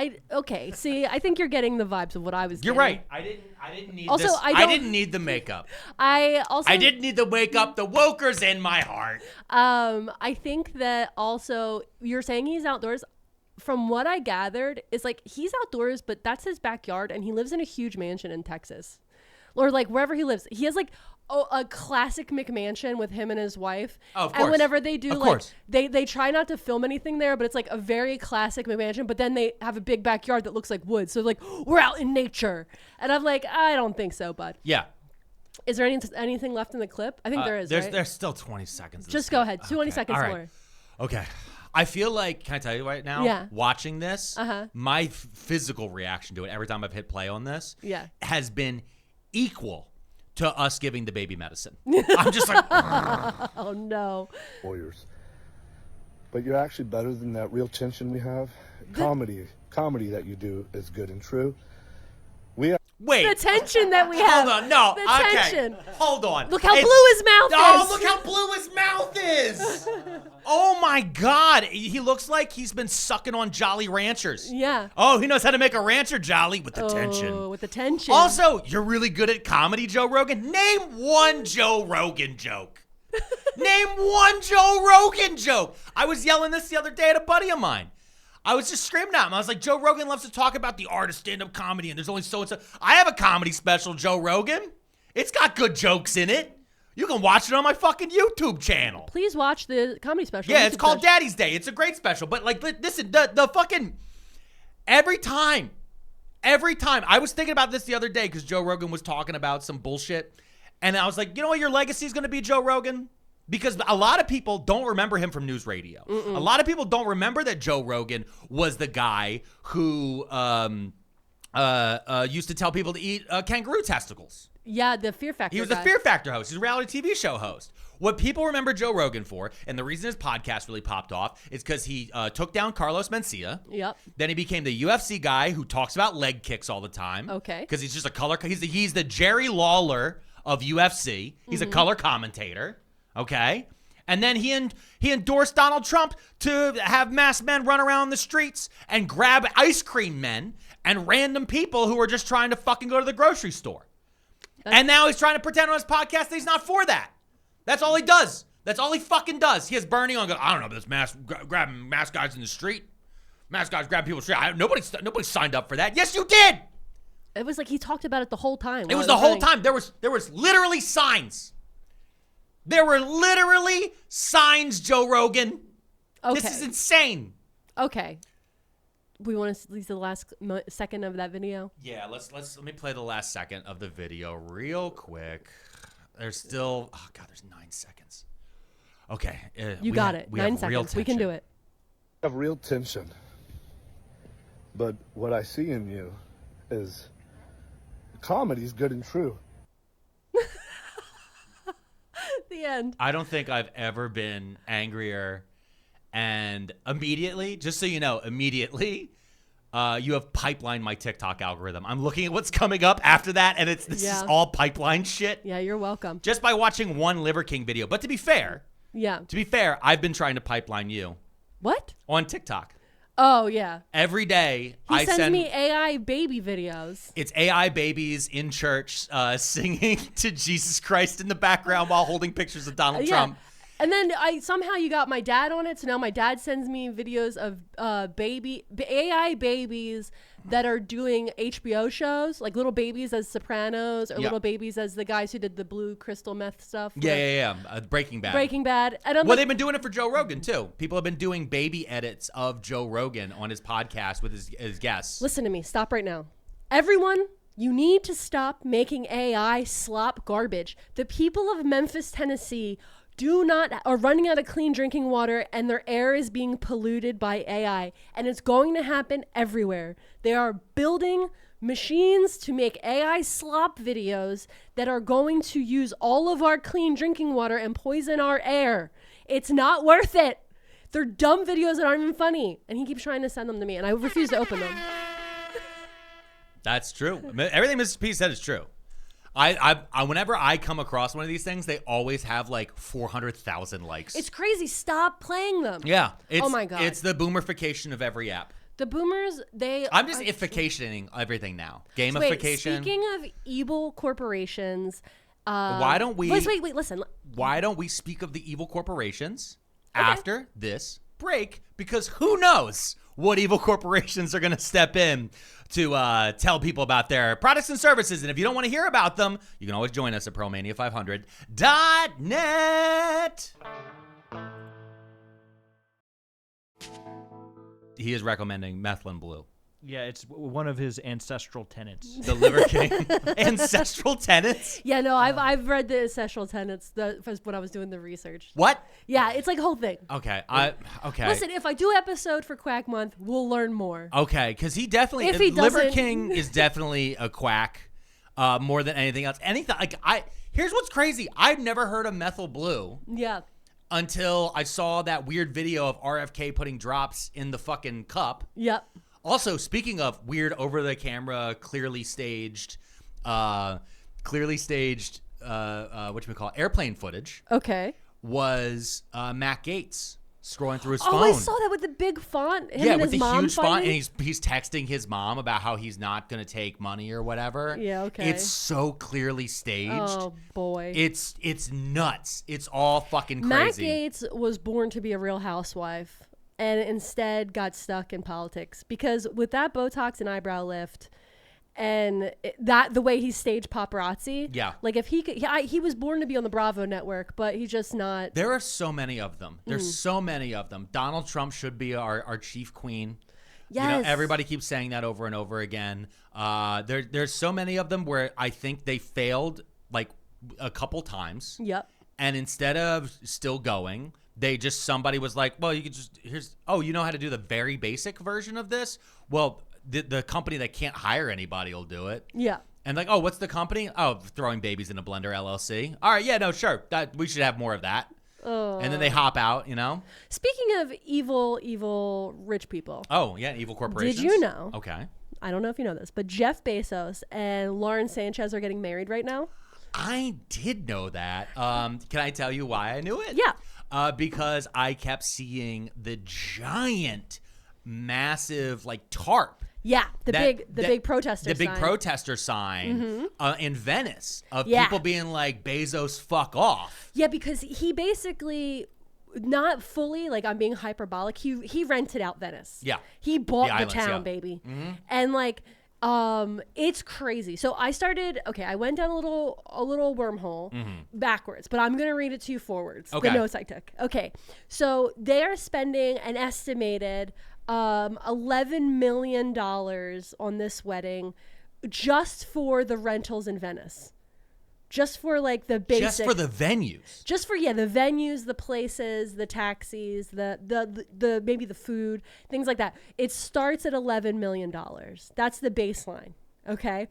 See, I think you're getting the vibes of what I was getting. You're right. I didn't need also, this. I didn't need the makeup. I didn't need the makeup. The woker's in my heart. I think that also you're saying he's outdoors. From what I gathered, is like he's outdoors, but that's his backyard, and he lives in a huge mansion in Texas, or like wherever he lives. He has like a classic McMansion with him and his wife. Oh, of course. And whenever they do, of like course. they try not to film anything there, but it's like a very classic McMansion. But then they have a big backyard that looks like woods. So like we're out in nature, and I'm like, I don't think so, bud. Yeah. Is there anything left in the clip? I think there is. Right? There's still 20 seconds. Just go ahead. 20 seconds All right. more. Okay. I feel like, can I tell you right now? Yeah. Watching this, my physical reaction to it every time I've hit play on this has been equal to us giving the baby medicine. I'm just like, oh no. Warriors. But you're actually better than that real tension we have. Comedy that you do is good and true. Wait. The tension that we have. Hold on. No. The tension. Hold on. Look how blue his mouth is. Oh, look how blue his mouth is. Oh my God. He looks like he's been sucking on Jolly Ranchers. Yeah. Oh, he knows how to make a rancher jolly with the tension. Oh, with the tension. Also, you're really good at comedy, Joe Rogan. Name one Joe Rogan joke. Name one Joe Rogan joke. I was yelling this the other day at a buddy of mine. I was just screaming at him. I was like, Joe Rogan loves to talk about the art of stand-up comedy, and there's only so and so. I have a comedy special, Joe Rogan. It's got good jokes in it. You can watch it on my fucking YouTube channel. Please watch the comedy special. Yeah, it's called Daddy's Day. It's a great special. But like, listen, the fucking every time, I was thinking about this the other day because Joe Rogan was talking about some bullshit, and I was like, you know what, your legacy is going to be, Joe Rogan? Because a lot of people don't remember him from news radio. A lot of people don't remember that Joe Rogan was the guy who used to tell people to eat kangaroo testicles. Yeah, the Fear Factor. He was guy. a Fear Factor host. He's a reality TV show host. What people remember Joe Rogan for, and the reason his podcast really popped off, is because he took down Carlos Mencia. Yep. Then he became the UFC guy who talks about leg kicks all the time. Okay. Because he's just a color. He's the Jerry Lawler of UFC. He's a color commentator. Okay. And then he endorsed Donald Trump to have masked men run around the streets and grab ice cream men and random people who are just trying to fucking go to the grocery store. And now he's trying to pretend on his podcast that he's not for that. That's all he does. That's all he fucking does. He has Bernie on. I don't know, this grabbing mask guys in the street. Mask guys grab people in the street. Nobody signed up for that. Yes, you did. It was like he talked about it the whole time. It was the whole time. There was literally signs. There were literally signs, Joe Rogan. Okay. This is insane. Okay. We want to see the last second of that video. Yeah, let me play the last second of the video real quick. There's still there's 9 seconds. Okay, You got it. 9 seconds. We can do it. I have real tension. But what I see in you is comedy's good and true. The end. I don't think I've ever been angrier, and immediately, just so you know, you have pipelined my TikTok algorithm. I'm looking at what's coming up after that, and this is all pipeline shit. Yeah, you're welcome. Just by watching one Liver King video. But to be fair, I've been trying to pipeline you. What? On TikTok. Oh, yeah. Every day, He sends me AI baby videos. It's AI babies in church singing to Jesus Christ in the background while holding pictures of Donald Trump. And then somehow you got my dad on it, so now my dad sends me videos of AI babies that are doing HBO shows, like little babies as Sopranos or little babies as the guys who did the blue crystal meth stuff. Yeah. Breaking Bad. And I'm they've been doing it for Joe Rogan too. People have been doing baby edits of Joe Rogan on his podcast with his guests. Listen to me. Stop right now. Everyone, you need to stop making AI slop garbage. The people of Memphis, Tennessee are running out of clean drinking water, and their air is being polluted by AI, and it's going to happen everywhere. They are building machines to make AI slop videos that are going to use all of our clean drinking water and poison our air. It's not worth it. They're dumb videos that aren't even funny, and he keeps trying to send them to me, and I refuse to open them. That's true. Everything Mrs. P said is true. I whenever I come across one of these things, they always have like 400,000 likes. It's crazy. Stop playing them. Yeah. Oh my God. It's the boomerification of every app. The boomers, I'm just ificationing everything now. Gamification. Speaking of evil corporations, why don't we? Wait, listen. Why don't we speak of the evil corporations after this break? Because who knows what evil corporations are going to step in to tell people about their products and services. And if you don't want to hear about them, you can always join us at Pearlmania500.net. He is recommending Methylene Blue. Yeah, it's one of his ancestral tenets. The Liver King. Ancestral tenets? Yeah, no, I've read the ancestral tenets when I was doing the research. What? Yeah, it's like a whole thing. Okay. Okay. Listen, if I do an episode for Quack Month, we'll learn more. Okay, because he definitely, if he Liver doesn't... King is definitely a quack more than anything else. Here's what's crazy. I've never heard of Methyl Blue. Yeah. Until I saw that weird video of RFK putting drops in the fucking cup. Yep. Also, speaking of weird over-the-camera, clearly staged, airplane footage. Okay. Was Matt Gaetz scrolling through his phone. Oh, I saw that with the big font. Him with his the huge fighting. font, and he's texting his mom about how he's not going to take money or whatever. Yeah, okay. It's so clearly staged. Oh, boy. It's nuts. It's all fucking crazy. Matt Gaetz was born to be a real housewife, and instead got stuck in politics because with that Botox and eyebrow lift And the way he staged paparazzi. Yeah. Like if he could, he was born to be on the Bravo network, but he's just not. There are so many of them. There's so many of them. Donald Trump should be our chief queen. Yes. You know, everybody keeps saying that over and over again. There's so many of them where I think they failed like a couple times. Yep. And instead of still going, somebody was like, well, you could just, you know how to do the very basic version of this? Well, the company that can't hire anybody will do it. Yeah. And like, oh, what's the company? Oh, Throwing Babies in a Blender LLC. All right, yeah, no, sure. We should have more of that. And then they hop out, you know? Speaking of evil rich people. Oh, yeah, evil corporations. Did you know? Okay. I don't know if you know this, but Jeff Bezos and Lauren Sanchez are getting married right now. I did know that. Can I tell you why I knew it? Yeah. Because I kept seeing the giant, massive, like, tarp. Yeah, the big protester sign. The big protester sign in Venice of Yeah. people being like, Bezos, fuck off. Yeah, because he basically, not fully, like I'm being hyperbolic, he rented out Venice. Yeah. He bought the islands, town, yeah. baby. And like, it's crazy. So I went down a little wormhole backwards, but I'm going to read it to you forwards. Okay. The notes I took. Okay. So they are spending an estimated $11 million on this wedding just for the rentals in Venice. Just for like the basic. Just for the venues. Just for the venues, the places, the taxis, the maybe the food, things like that. It starts at $11 million. That's the baseline. Okay.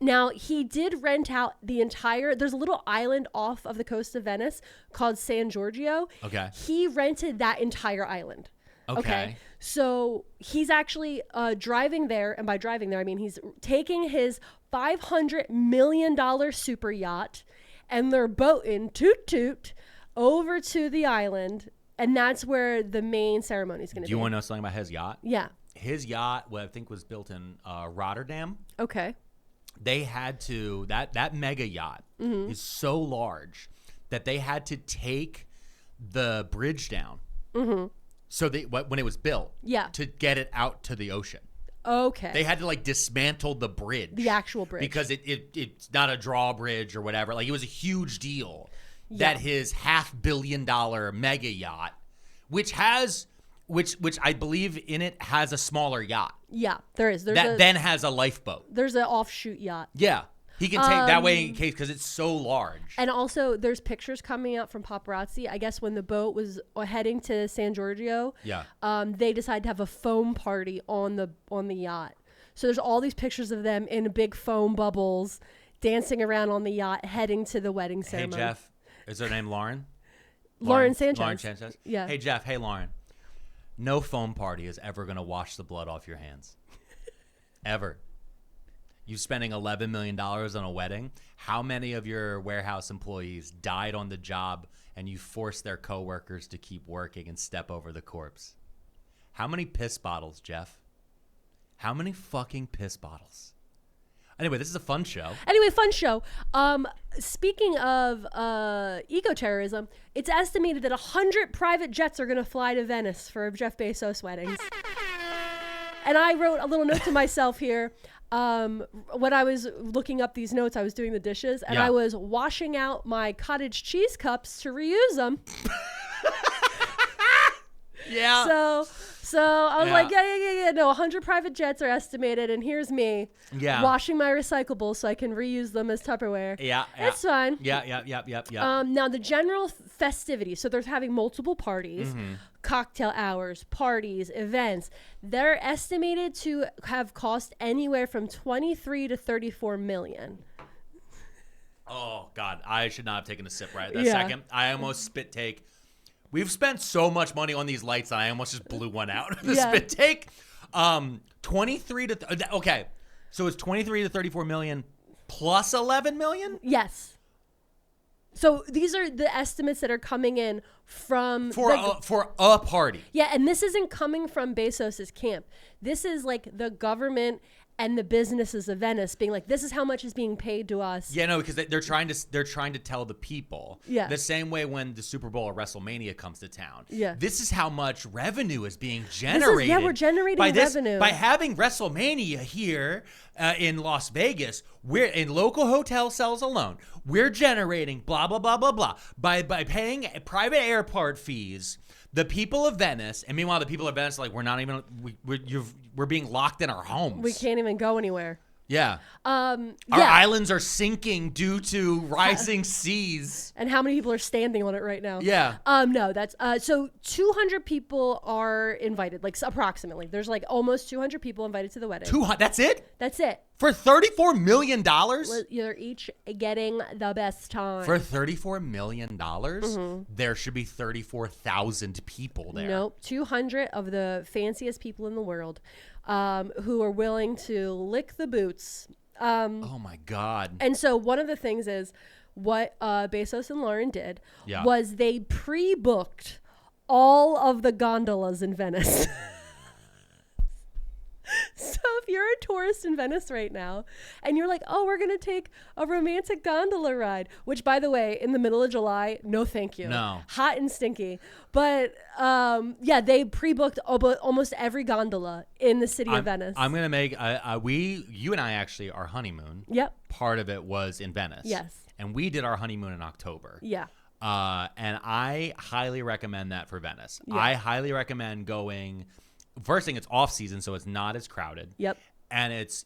Now he did rent out there's a little island off of the coast of Venice called San Giorgio. Okay. He rented that entire island. Okay. So he's actually driving there, and by driving there, I mean he's taking his $500 million super yacht, and they're boating toot toot over to the island, and that's where the main ceremony is going to be. Do you want to know something about his yacht? Yeah. His yacht, what I think was built in Rotterdam. Okay. They had to that mega yacht is so large that they had to take the bridge down. So when it was built, to get it out to the ocean. Okay. They had to like dismantle the bridge, the actual bridge, because it's not a drawbridge or whatever. Like it was a huge deal that his $500 million mega yacht, which I believe in it has a smaller yacht. Yeah, there is. Then has a lifeboat. There's an offshoot yacht. Yeah. He can take that way in case, because it's so large. And also, there's pictures coming out from paparazzi. I guess when the boat was heading to San Giorgio, they decided to have a foam party on the yacht. So there's all these pictures of them in big foam bubbles, dancing around on the yacht, heading to the wedding ceremony. Hey Jeff, is her name Lauren? Lauren Sanchez. Lauren Sanchez. Yeah. Hey Jeff. Hey Lauren. No foam party is ever gonna wash the blood off your hands. Ever. You spending $11 million on a wedding. How many of your warehouse employees died on the job and you forced their coworkers to keep working and step over the corpse? How many piss bottles, Jeff? How many fucking piss bottles? Anyway, this is a fun show. Speaking of eco-terrorism, it's estimated that 100 private jets are going to fly to Venice for Jeff Bezos weddings. And I wrote a little note to myself here. When I was looking up these notes, I was doing the dishes, and I was washing out my cottage cheese cups to reuse them. Yeah. So I was like, yeah. No, 100 private jets are estimated, and here's me washing my recyclables so I can reuse them as Tupperware. Yeah. That's fine. Yeah. Now, the general festivities, so they're having multiple parties, cocktail hours, parties, events. They're estimated to have cost anywhere from 23 to 34 million. Oh, God. I should not have taken a sip right at that second. I almost spit take. We've spent so much money on these lights, and I almost just blew one out. The spit take. 23 to... okay. So it's 23 to 34 million plus 11 million? Yes. So these are the estimates that are coming in from... For a party. Yeah, and this isn't coming from Bezos's camp. This is like the government and the businesses of Venice being like, this is how much is being paid to us. Yeah, no, because they're trying to tell the people. Yeah. The same way when the Super Bowl or WrestleMania comes to town. Yeah. This is how much revenue is being generated. we're generating by revenue. By having WrestleMania here in Las Vegas, we're in local hotel sales alone. We're generating blah, blah, blah, blah, blah. By paying private airport fees, the people of Venice, and meanwhile the people of Venice are like, we're not even, we're being locked in our homes. We can't even go anywhere. Yeah. Our Yeah. islands are sinking due to rising seas. And how many people are standing on it right now? Yeah. No, that's so 200 people are invited, like approximately. There's like almost 200 people invited to the wedding. 200. That's it? That's it. For $34 million? You're each getting the best time. For $34 million? There should be 34,000 people there. Nope. 200 of the fanciest people in the world who are willing to lick the boots. Oh my God. And so one of the things is what Bezos and Lauren did Yeah. was they pre-booked all of the gondolas in Venice. So if you're a tourist in Venice right now and you're like, oh, we're going to take a romantic gondola ride, which, by the way, in the middle of July, no thank you. No. Hot and stinky. But yeah, they pre-booked almost every gondola in the city of Venice. I'm going to make, you and I actually, our honeymoon, Yep. part of it was in Venice. Yes. And we did our honeymoon in October. Yeah. And I highly recommend that for Venice. Yeah. I highly recommend going. First thing, it's off season, so it's not as crowded. Yep. And it's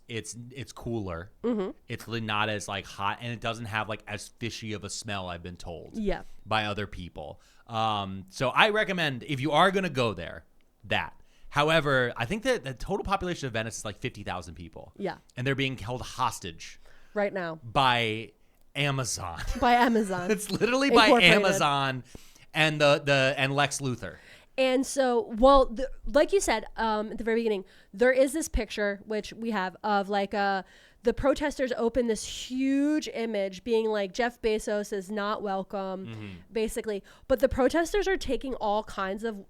cooler. Mm-hmm. It's really not as like hot, and it doesn't have like as fishy of a smell, I've been told. Yeah. By other people. So I recommend, if you are gonna go there, that. However, I think that the total population of Venice is like 50,000 people. Yeah. And they're being held hostage Right now. by Amazon. By Amazon. It's literally by Incorporated. Amazon and and Lex Luthor. And so, well, like you said at the very beginning, there is this picture, which we have, of like the protesters open this huge image being like, Jeff Bezos is not welcome, basically. But the protesters are taking all kinds of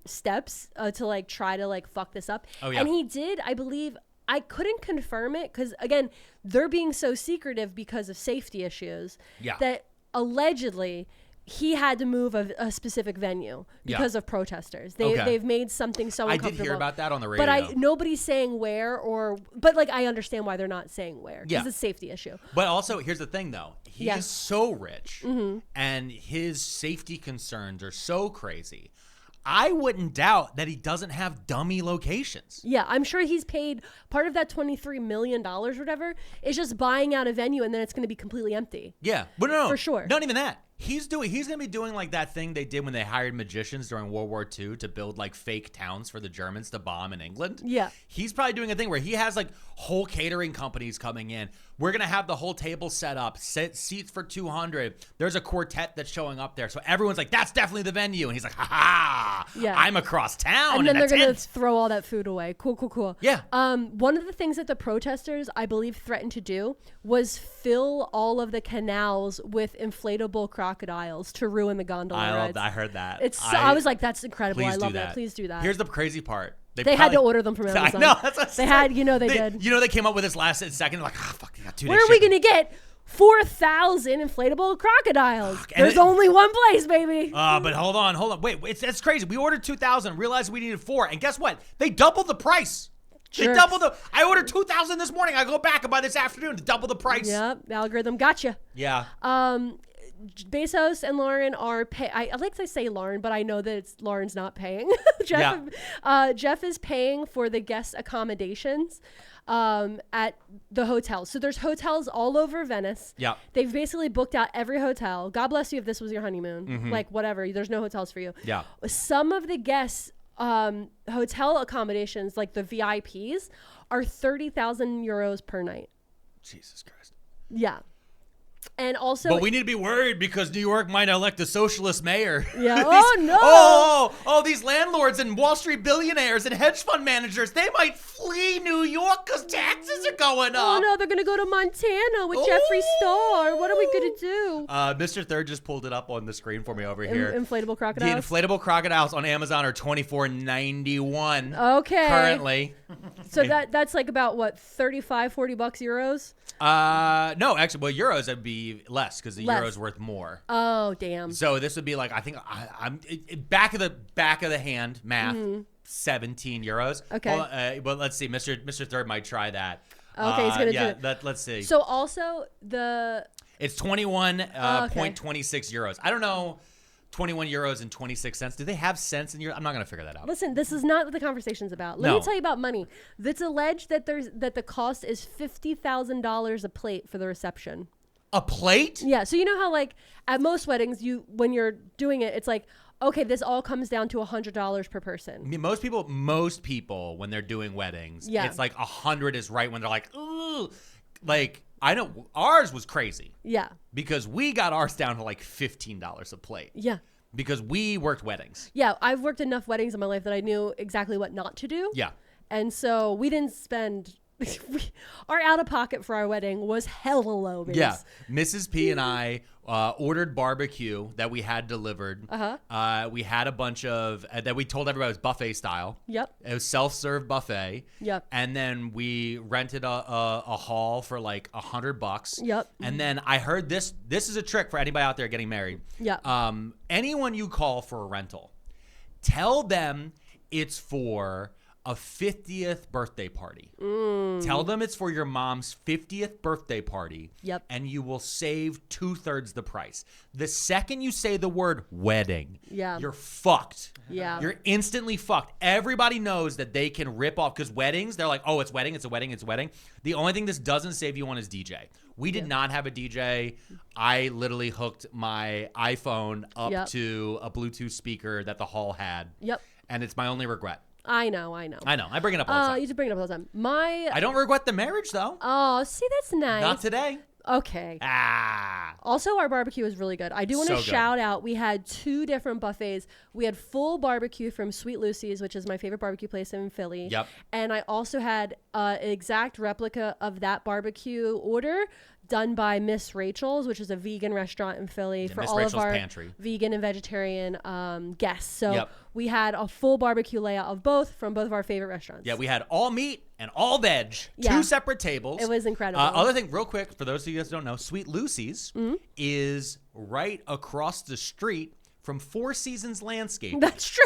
steps to like try to like fuck this up. Oh, yeah. And he did, I believe, I couldn't confirm it because, again, they're being so secretive because of safety issues Yeah. that allegedly he had to move a specific venue because of protesters. They've made something so I uncomfortable. did hear about that on the radio. But nobody's saying where but like I understand why they're not saying where. Yeah. It's a safety issue. But also, here's the thing, though. He Yeah. is so rich, and his safety concerns are so crazy. I wouldn't doubt that he doesn't have dummy locations. Yeah, I'm sure he's paid part of that $23 million or whatever is just buying out a venue and then it's going to be completely empty. Yeah, but no, For sure. Not even that. He's going to be doing like that thing they did when they hired magicians during World War II to build like fake towns for the Germans to bomb in England. Yeah. He's probably doing a thing where he has like whole catering companies coming in. We're going to have the whole table set up, seats for 200. There's a quartet that's showing up there. So everyone's like, that's definitely the venue. And he's like, ha ha, Yeah. I'm across town. And then in a they're going to tent. throw all that food away. Cool. Yeah. One of the things that the protesters, I believe, threatened to do was fill all of the canals with inflatable crocodiles to ruin the gondola rides. I heard that. I was like, that's incredible. I Please do love that. Please do that. Here's the crazy part. They had to order them from Amazon. I know. That's what I'm They had, saying. they did. You know, they came up with this last second. Like, fuck, they got 2 days. Where are we going to get 4,000 inflatable crocodiles? and There's only one place, baby. But hold on. Wait, that's crazy. We ordered 2,000, realized we needed 4, and guess what? They doubled the price. They Jerks. doubled the. I ordered 2,000 this morning. I go back and buy this afternoon to double the price. Yep, the algorithm gotcha. Yeah. Bezos and Lauren are I like to say Lauren, but I know that Lauren's not paying. Jeff is paying for the guest accommodations at the hotel. So there's hotels all over Venice. Yeah. They've basically booked out every hotel. God bless you if this was your honeymoon. Like whatever. There's no hotels for you. Yeah. Some of the guests hotel accommodations, like the VIPs, are 30,000 euros per night. Jesus Christ. Yeah. And also, But we need to be worried because New York might elect a socialist mayor. Yeah. Oh, no. Oh, these landlords and Wall Street billionaires and hedge fund managers, they might flee New York because taxes are going up. oh no, they're gonna go to Montana with Jeffree Star. What are we gonna do? Mr. Third just pulled it up on the screen for me over here. Inflatable The crocodiles. inflatable crocodiles on Amazon are $24.91. Okay. Currently. So that's like about what, 35, 40 bucks euros? No, actually, well, euros would be less because the euro's worth more. Oh, damn. So this would be like, I think I'm back of the hand math, 17 euros. Okay. Well, let's see, Mr. Third might try that. Okay, he's gonna do it. Let's see. So also It's 21.26 euros. I don't know. 21 euros and 26 cents. Do they have cents in euros? I'm not going to figure that out. Listen, this is not what the conversation's about. Let me tell you about money. It's alleged that the cost is $50,000 a plate for the reception. A plate? Yeah. So you know how like at most weddings, when you're doing it, it's like, okay, this all comes down to $100 per person. I mean, most people when they're doing weddings, it's like 100 is right when they're like, ooh, like I know ours was crazy. Yeah. Because we got ours down to like $15 a plate. Yeah. Because we worked weddings. Yeah, I've worked enough weddings in my life that I knew exactly what not to do. Yeah. And so we didn't spend our out of pocket for our wedding was hella low. Babes. Yeah. Mrs. P and I ordered barbecue that we had delivered. We had a bunch of that we told everybody was buffet style. Yep. It was self-serve buffet. Yep. And then we rented a hall for like $100. Yep. And then I heard this is a trick for anybody out there getting married. Yep. Anyone you call for a rental, tell them it's for a 50th birthday party. Tell them it's for your mom's 50th birthday party. Yep. And you will save 2/3 the price. The second you say the word wedding, you're fucked. Yeah. You're instantly fucked. Everybody knows that they can rip off because weddings, they're like, oh, it's wedding, it's a wedding, it's a wedding. The only thing this doesn't save you on is DJ. We did not have a DJ. I literally hooked my iPhone up to a Bluetooth speaker that the hall had. Yep. And it's my only regret. I know. I bring it up all the time. You just bring it up all the time. I don't regret the marriage, though. Oh, see, that's nice. Not today. Okay. Also, our barbecue was really good. I do want to shout out, we had 2 different buffets. We had full barbecue from Sweet Lucy's, which is my favorite barbecue place in Philly. Yep. And I also had an exact replica of that barbecue order done by Miss Rachel's, which is a vegan restaurant in Philly for all of our vegan and vegetarian guests. So we had a full barbecue layout of both from both of our favorite restaurants. Yeah, we had all meat and all veg, 2 separate tables. It was incredible. Other thing, real quick, for those of you guys who don't know, Sweet Lucy's is right across the street from Four Seasons Landscape. That's true.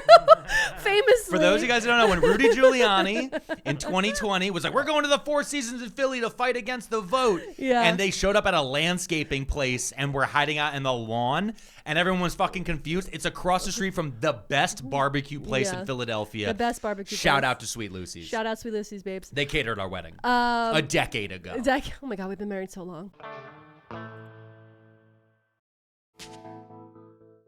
Famously. For those of you guys who don't know, when Rudy Giuliani in 2020 was like, we're going to the Four Seasons in Philly to fight against the vote. Yeah. And they showed up at a landscaping place and were hiding out in the lawn. And everyone was fucking confused. It's across the street from the best barbecue place in Philadelphia. The best barbecue Shout out to Sweet Lucy's. Shout out Sweet Lucy's, babes. They catered our wedding a decade ago. Oh my God, we've been married so long.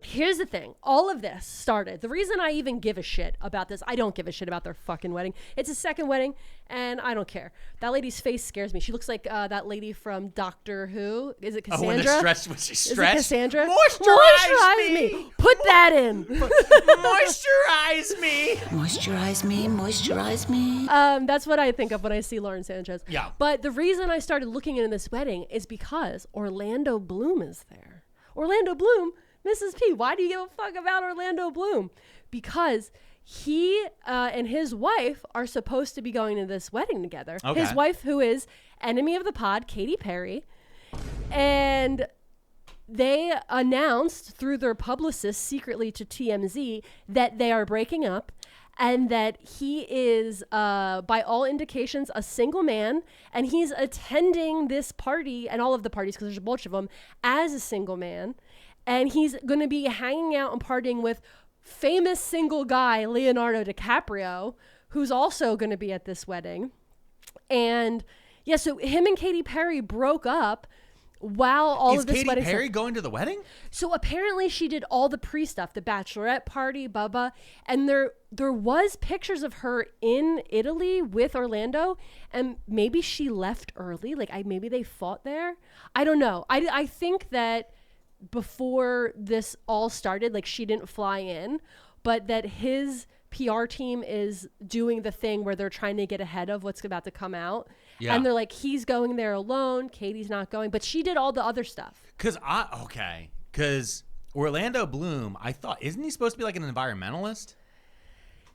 Here's the thing. All of this started. The reason I even give a shit about this, I don't give a shit about their fucking wedding. It's a second wedding, and I don't care. That lady's face scares me. She looks like that lady from Doctor Who. Is it Cassandra? Oh, when the stress, was she stressed? Is it Cassandra? Moisturize me. Put that in. Moisturize me. Moisturize me, moisturize me. That's what I think of when I see Lauren Sanchez. Yeah. But the reason I started looking into this wedding is because Orlando Bloom is there. Orlando Bloom, Mrs. P, why do you give a fuck about Orlando Bloom? Because he and his wife are supposed to be going to this wedding together. Okay. His wife, who is enemy of the pod, Katy Perry. And they announced through their publicist secretly to TMZ that they are breaking up and that he is, by all indications, a single man. And he's attending this party and all of the parties, because there's a bunch of them, as a single man. And he's going to be hanging out and partying with famous single guy Leonardo DiCaprio, who's also going to be at this wedding. And yeah, so him and Katy Perry broke up while all of this wedding. Is Katy Perry going to the wedding? So apparently she did all the pre-stuff, the bachelorette party, blah. And there was pictures of her in Italy with Orlando, and maybe she left early. Like maybe they fought there. I don't know. I think that before this all started, like she didn't fly in, but that his PR team is doing the thing where they're trying to get ahead of what's about to come out. Yeah. And they're like, he's going there alone. Katy's not going, but she did all the other stuff. Cause Orlando Bloom, I thought, isn't he supposed to be like an environmentalist?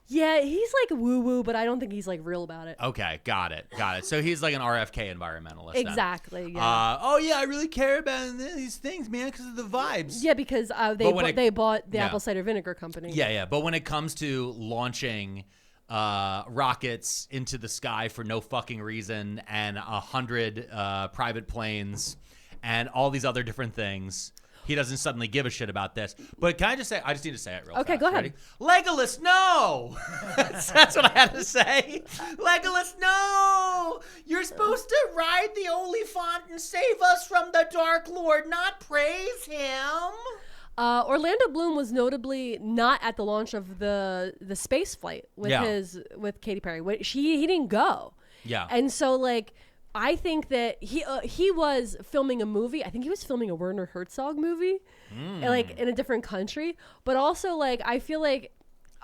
Yeah, he's like woo-woo, but I don't think he's like real about it. Okay, got it. So he's like an RFK environmentalist. Then. Exactly. Yeah. I really care about these things, man, because of the vibes. Yeah, because they bought the apple cider vinegar company. Yeah. But when it comes to launching rockets into the sky for no fucking reason and 100 private planes and all these other different things, he doesn't suddenly give a shit about this. But can I just say, I just need to say it real fast. Okay, go ahead. Ready? Legolas, no! That's what I had to say. Legolas, no! You're supposed to ride the Oliphant and save us from the Dark Lord, not praise him. Orlando Bloom was notably not at the launch of the space flight with Katy Perry. He didn't go. Yeah. And so like I think that he was filming a movie. I think he was filming a Werner Herzog movie, like in a different country. But also like I feel like,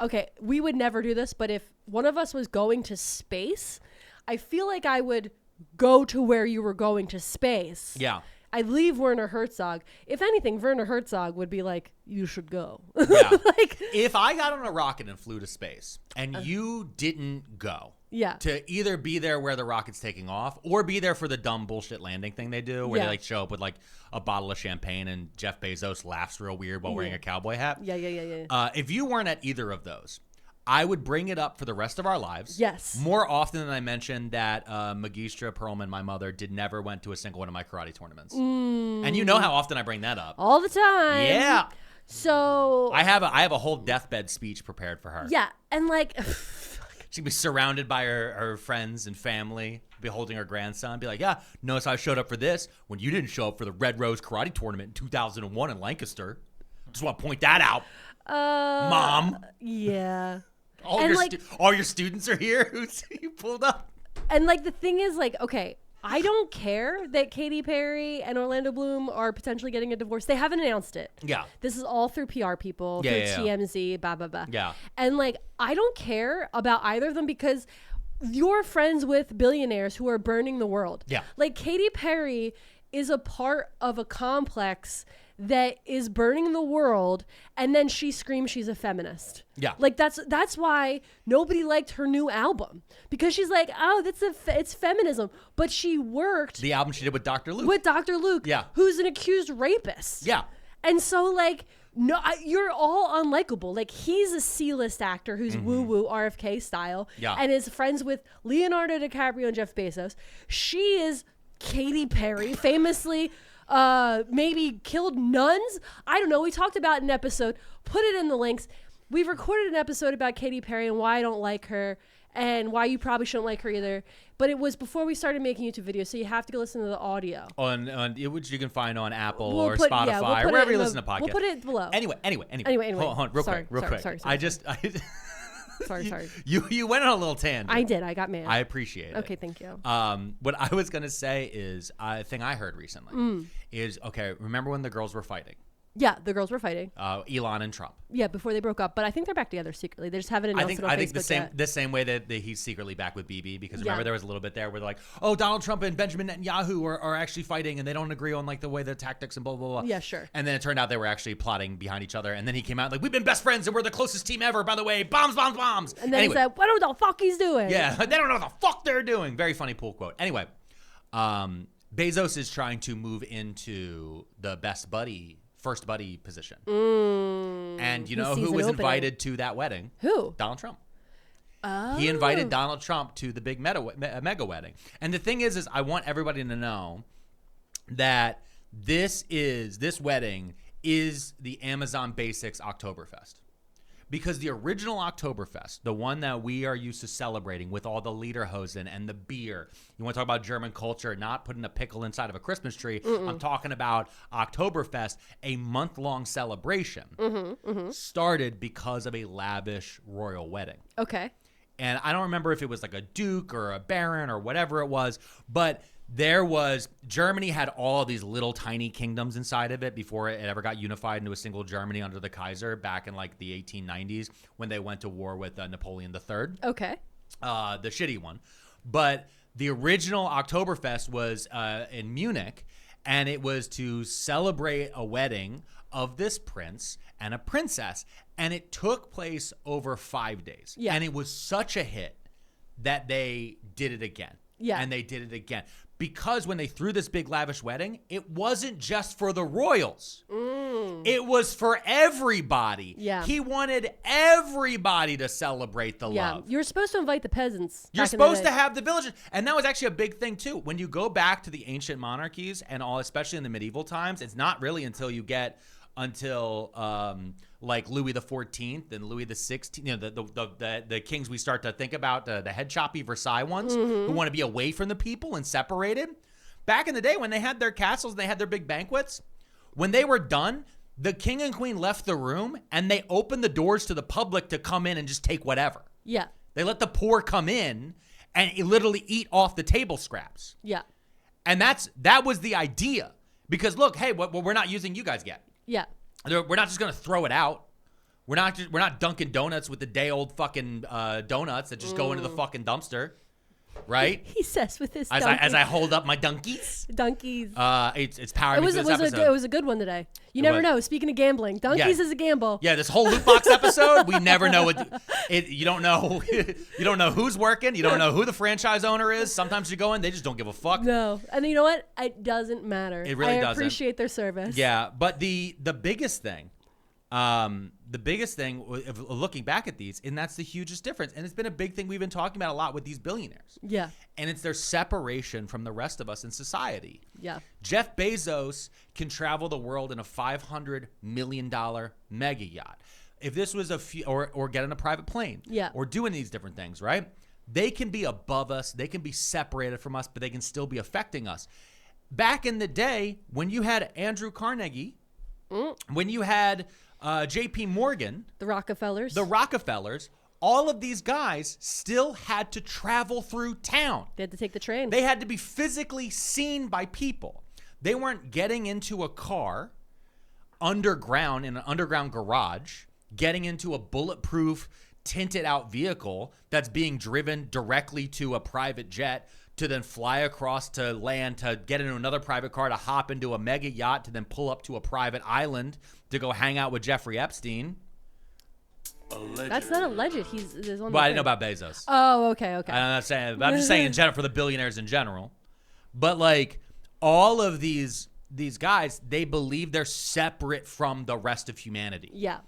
okay, we would never do this, but if one of us was going to space, I feel like I would go to where you were going to space. Yeah. I'd leave Werner Herzog. If anything, Werner Herzog would be like, you should go. Yeah. Like, if I got on a rocket and flew to space and you didn't go to either be there where the rocket's taking off or be there for the dumb bullshit landing thing they do where they like show up with like a bottle of champagne and Jeff Bezos laughs real weird while wearing a cowboy hat. Yeah. If you weren't at either of those, I would bring it up for the rest of our lives. Yes. More often than I mentioned that Magistra Pearlman, my mother, never went to a single one of my karate tournaments. And you know how often I bring that up. All the time. Yeah. So I have a whole deathbed speech prepared for her. Yeah. And like she'd be surrounded by her friends and family, be holding her grandson, be like, yeah, notice I showed up for this when you didn't show up for the Red Rose Karate Tournament in 2001 in Lancaster. Just want to point that out. Mom. Yeah. All your students are here who you pulled up. And like the thing is like, okay, I don't care that Katy Perry and Orlando Bloom are potentially getting a divorce. They haven't announced it. Yeah. This is all through PR people, through TMZ, blah, blah, blah. Yeah. And like, I don't care about either of them because you're friends with billionaires who are burning the world. Yeah. Like Katy Perry is a part of a complex that is burning the world, and then she screams she's a feminist. Yeah. Like that's why nobody liked her new album, because she's like, oh, it's feminism, but she worked the album she did with Dr. Luke. Yeah. Who's an accused rapist. Yeah. And so like, no, you're all unlikable. Like he's a C-list actor who's woo-woo RFK style, and is friends with Leonardo DiCaprio and Jeff Bezos. She is Katy Perry, famously maybe killed nuns. I don't know. We talked about an episode. Put it in the links. We've recorded an episode about Katy Perry and why I don't like her and why you probably shouldn't like her either. But it was before we started making YouTube videos, so you have to go listen to the audio. Which you can find on Apple or Spotify or wherever you listen to podcasts. We'll put it below. Anyway. Hold on, real quick. Sorry. Sorry. You went on a little tangent. I did. I got mad. I appreciate it. Okay, thank you. What I was gonna say is a thing I heard recently is, okay, remember when the girls were fighting? Yeah, the girls were fighting. Elon and Trump. Yeah, before they broke up, but I think they're back together secretly. They just haven't announced it on Facebook. I think the same way that he's secretly back with BB, because remember there was a little bit there where they're like, oh, Donald Trump and Benjamin Netanyahu are actually fighting and they don't agree on like the way the tactics and blah blah blah. Yeah, sure. And then it turned out they were actually plotting behind each other, and then he came out like, we've been best friends and we're the closest team ever, by the way. Bombs. And then he said, what the fuck he's doing? Yeah, they don't know what the fuck they're doing. Very funny pool quote. Anyway, Bezos is trying to move into the first buddy position. And you know who was invited to that wedding? Who? Donald Trump. Oh. He invited Donald Trump to the big mega wedding. And the thing is I want everybody to know that this wedding is the Amazon Basics Oktoberfest. Because the original Oktoberfest, the one that we are used to celebrating with all the lederhosen and the beer, you want to talk about German culture, not putting a pickle inside of a Christmas tree. I'm talking about Oktoberfest, a month-long celebration, started because of a lavish royal wedding. Okay. And I don't remember if it was like a duke or a baron or whatever it was, but Germany had all of these little tiny kingdoms inside of it before it ever got unified into a single Germany under the Kaiser back in like the 1890s when they went to war with Napoleon III. Okay. The shitty one. But the original Oktoberfest was in Munich, and it was to celebrate a wedding of this prince and a princess. And it took place over 5 days. Yeah. And it was such a hit that they did it again. Yeah. And they did it again. Because when they threw this big lavish wedding, it wasn't just for the royals. It was for everybody. Yeah. He wanted everybody to celebrate the love. You were supposed to invite the peasants. You're back in the supposed day. to have the villages. And that was actually a big thing, too. When you go back to the ancient monarchies and all, especially in the medieval times, it's not really until you get like Louis the 14th and Louis the 16th, you know, the kings we start to think about, the head choppy Versailles ones who want to be away from the people and separated. Back in the day when they had their castles and they had their big banquets, when they were done, the king and queen left the room and they opened the doors to the public to come in and just take whatever. Yeah. They let the poor come in and literally eat off the table scraps. Yeah. And that was the idea. Because look, hey, we're not using you guys yet. Yeah. We're not just gonna throw it out. We're not Dunkin' Donuts with the day old fucking donuts that just go into the fucking dumpster, right? He says with his as I hold up my donkeys. Donkeys. It's power. It was a good one today. You never know. Speaking of gambling, donkeys is a gamble. Yeah, this whole loot box episode, we never know what you don't know. You don't know who's working. You don't know who the franchise owner is. Sometimes you go in, they just don't give a fuck. No, and you know what? It doesn't matter. It really doesn't. I appreciate their service. Yeah, but the biggest thing. The biggest thing of looking back at these, and that's the hugest difference. And it's been a big thing we've been talking about a lot with these billionaires. Yeah. And it's their separation from the rest of us in society. Yeah. Jeff Bezos can travel the world in a $500 million mega yacht. If this was or get on a private plane. Yeah. Or doing these different things, right? They can be above us. They can be separated from us, but they can still be affecting us. Back in the day, when you had Andrew Carnegie, when you had J.P. Morgan, the Rockefellers, all of these guys still had to travel through town. They had to take the train. They had to be physically seen by people. They weren't getting into a car underground in an underground garage, getting into a bulletproof, tinted out vehicle that's being driven directly to a private jet to then fly across to land to get into another private car to hop into a mega yacht to then pull up to a private island to go hang out with Jeffrey Epstein. That's not alleged. There's one. Well, I didn't know about Bezos. Oh, okay. I'm not saying, but I'm just saying in general for the billionaires in general. But like all of these guys, they believe they're separate from the rest of humanity. Yeah.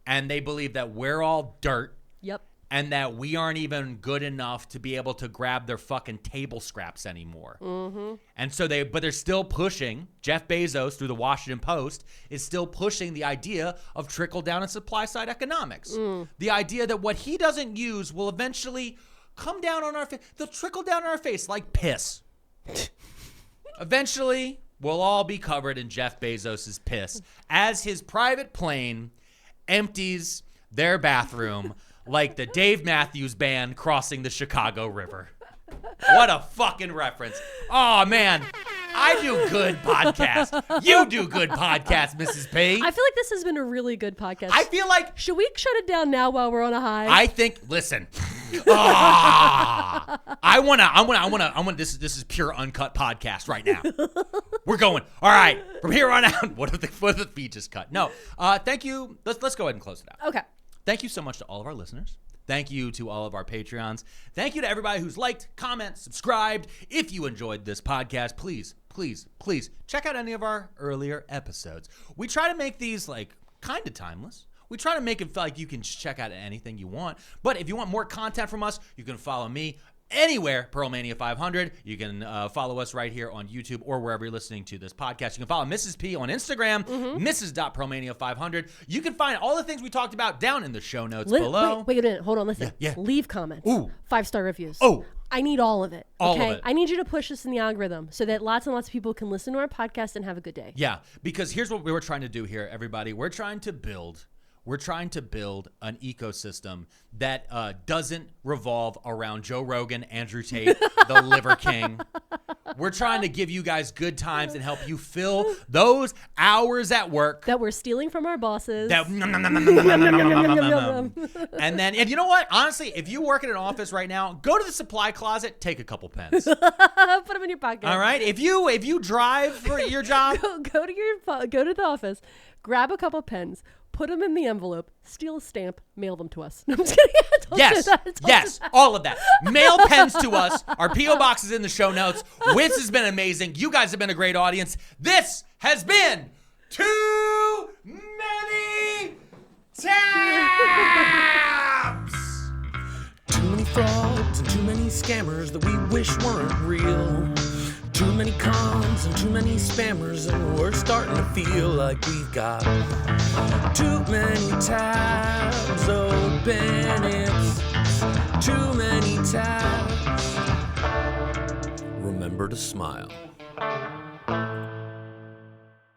And they believe that we're all dirt. Yep. And that we aren't even good enough to be able to grab their fucking table scraps anymore. Mm-hmm. And so but they're still pushing, Jeff Bezos through the Washington Post is still pushing the idea of trickle down and supply side economics. The idea that what he doesn't use will eventually come down on our face. They'll trickle down on our face like piss. Eventually, we'll all be covered in Jeff Bezos's piss as his private plane empties their bathroom like the Dave Matthews Band crossing the Chicago River. What a fucking reference. Oh, man. I do good podcasts. You do good podcasts, Mrs. P. I feel like this has been a really good podcast. I feel like... Should we shut it down now while we're on a high? I think... Listen. This is pure uncut podcast right now. We're going. All right. From here on out. What if the feed just cut? No. Thank you. Let's go ahead and close it out. Okay. Thank you so much to all of our listeners. Thank you to all of our Patreons. Thank you to everybody who's liked, commented, subscribed. If you enjoyed this podcast, please check out any of our earlier episodes. We try to make these like kind of timeless. We try to make it feel like you can check out anything you want. But if you want more content from us, you can follow me anywhere, Pearlmania 500. You can follow us right here on YouTube or wherever you're listening to this podcast. You can follow Mrs. P on Instagram, Mrs.Pearlmania 500. You can find all the things we talked about down in the show notes below. Wait a minute. Hold on. Listen. Yeah. Leave comments. Ooh. 5-star reviews. Oh. I need all of it. All okay? of it. I need you to push this in the algorithm so that lots and lots of people can listen to our podcast and have a good day. Yeah, because here's what we were trying to do here, everybody. We're trying to build an ecosystem that doesn't revolve around Joe Rogan, Andrew Tate, the Liver King. We're trying to give you guys good times and help you fill those hours at work that we're stealing from our bosses. And then, and you know what? Honestly, if you work in an office right now, go to the supply closet, take a couple pens. Put them in your pocket. All right. If you drive for your job, go to the office, grab a couple pens. put them in the envelope, steal a stamp, mail them to us. No, I'm just kidding. Don't do Yes, that. Don't do yes, that. all of that. Mail pens to us. Our P.O. box is in the show notes. Wiz has been amazing. You guys have been a great audience. This has been Too Many Tabs. Too many frauds and too many scammers that we wish weren't real. Too many cons and too many spammers, and we're starting to feel like we've got too many tabs open. It's too many tabs. Remember to smile.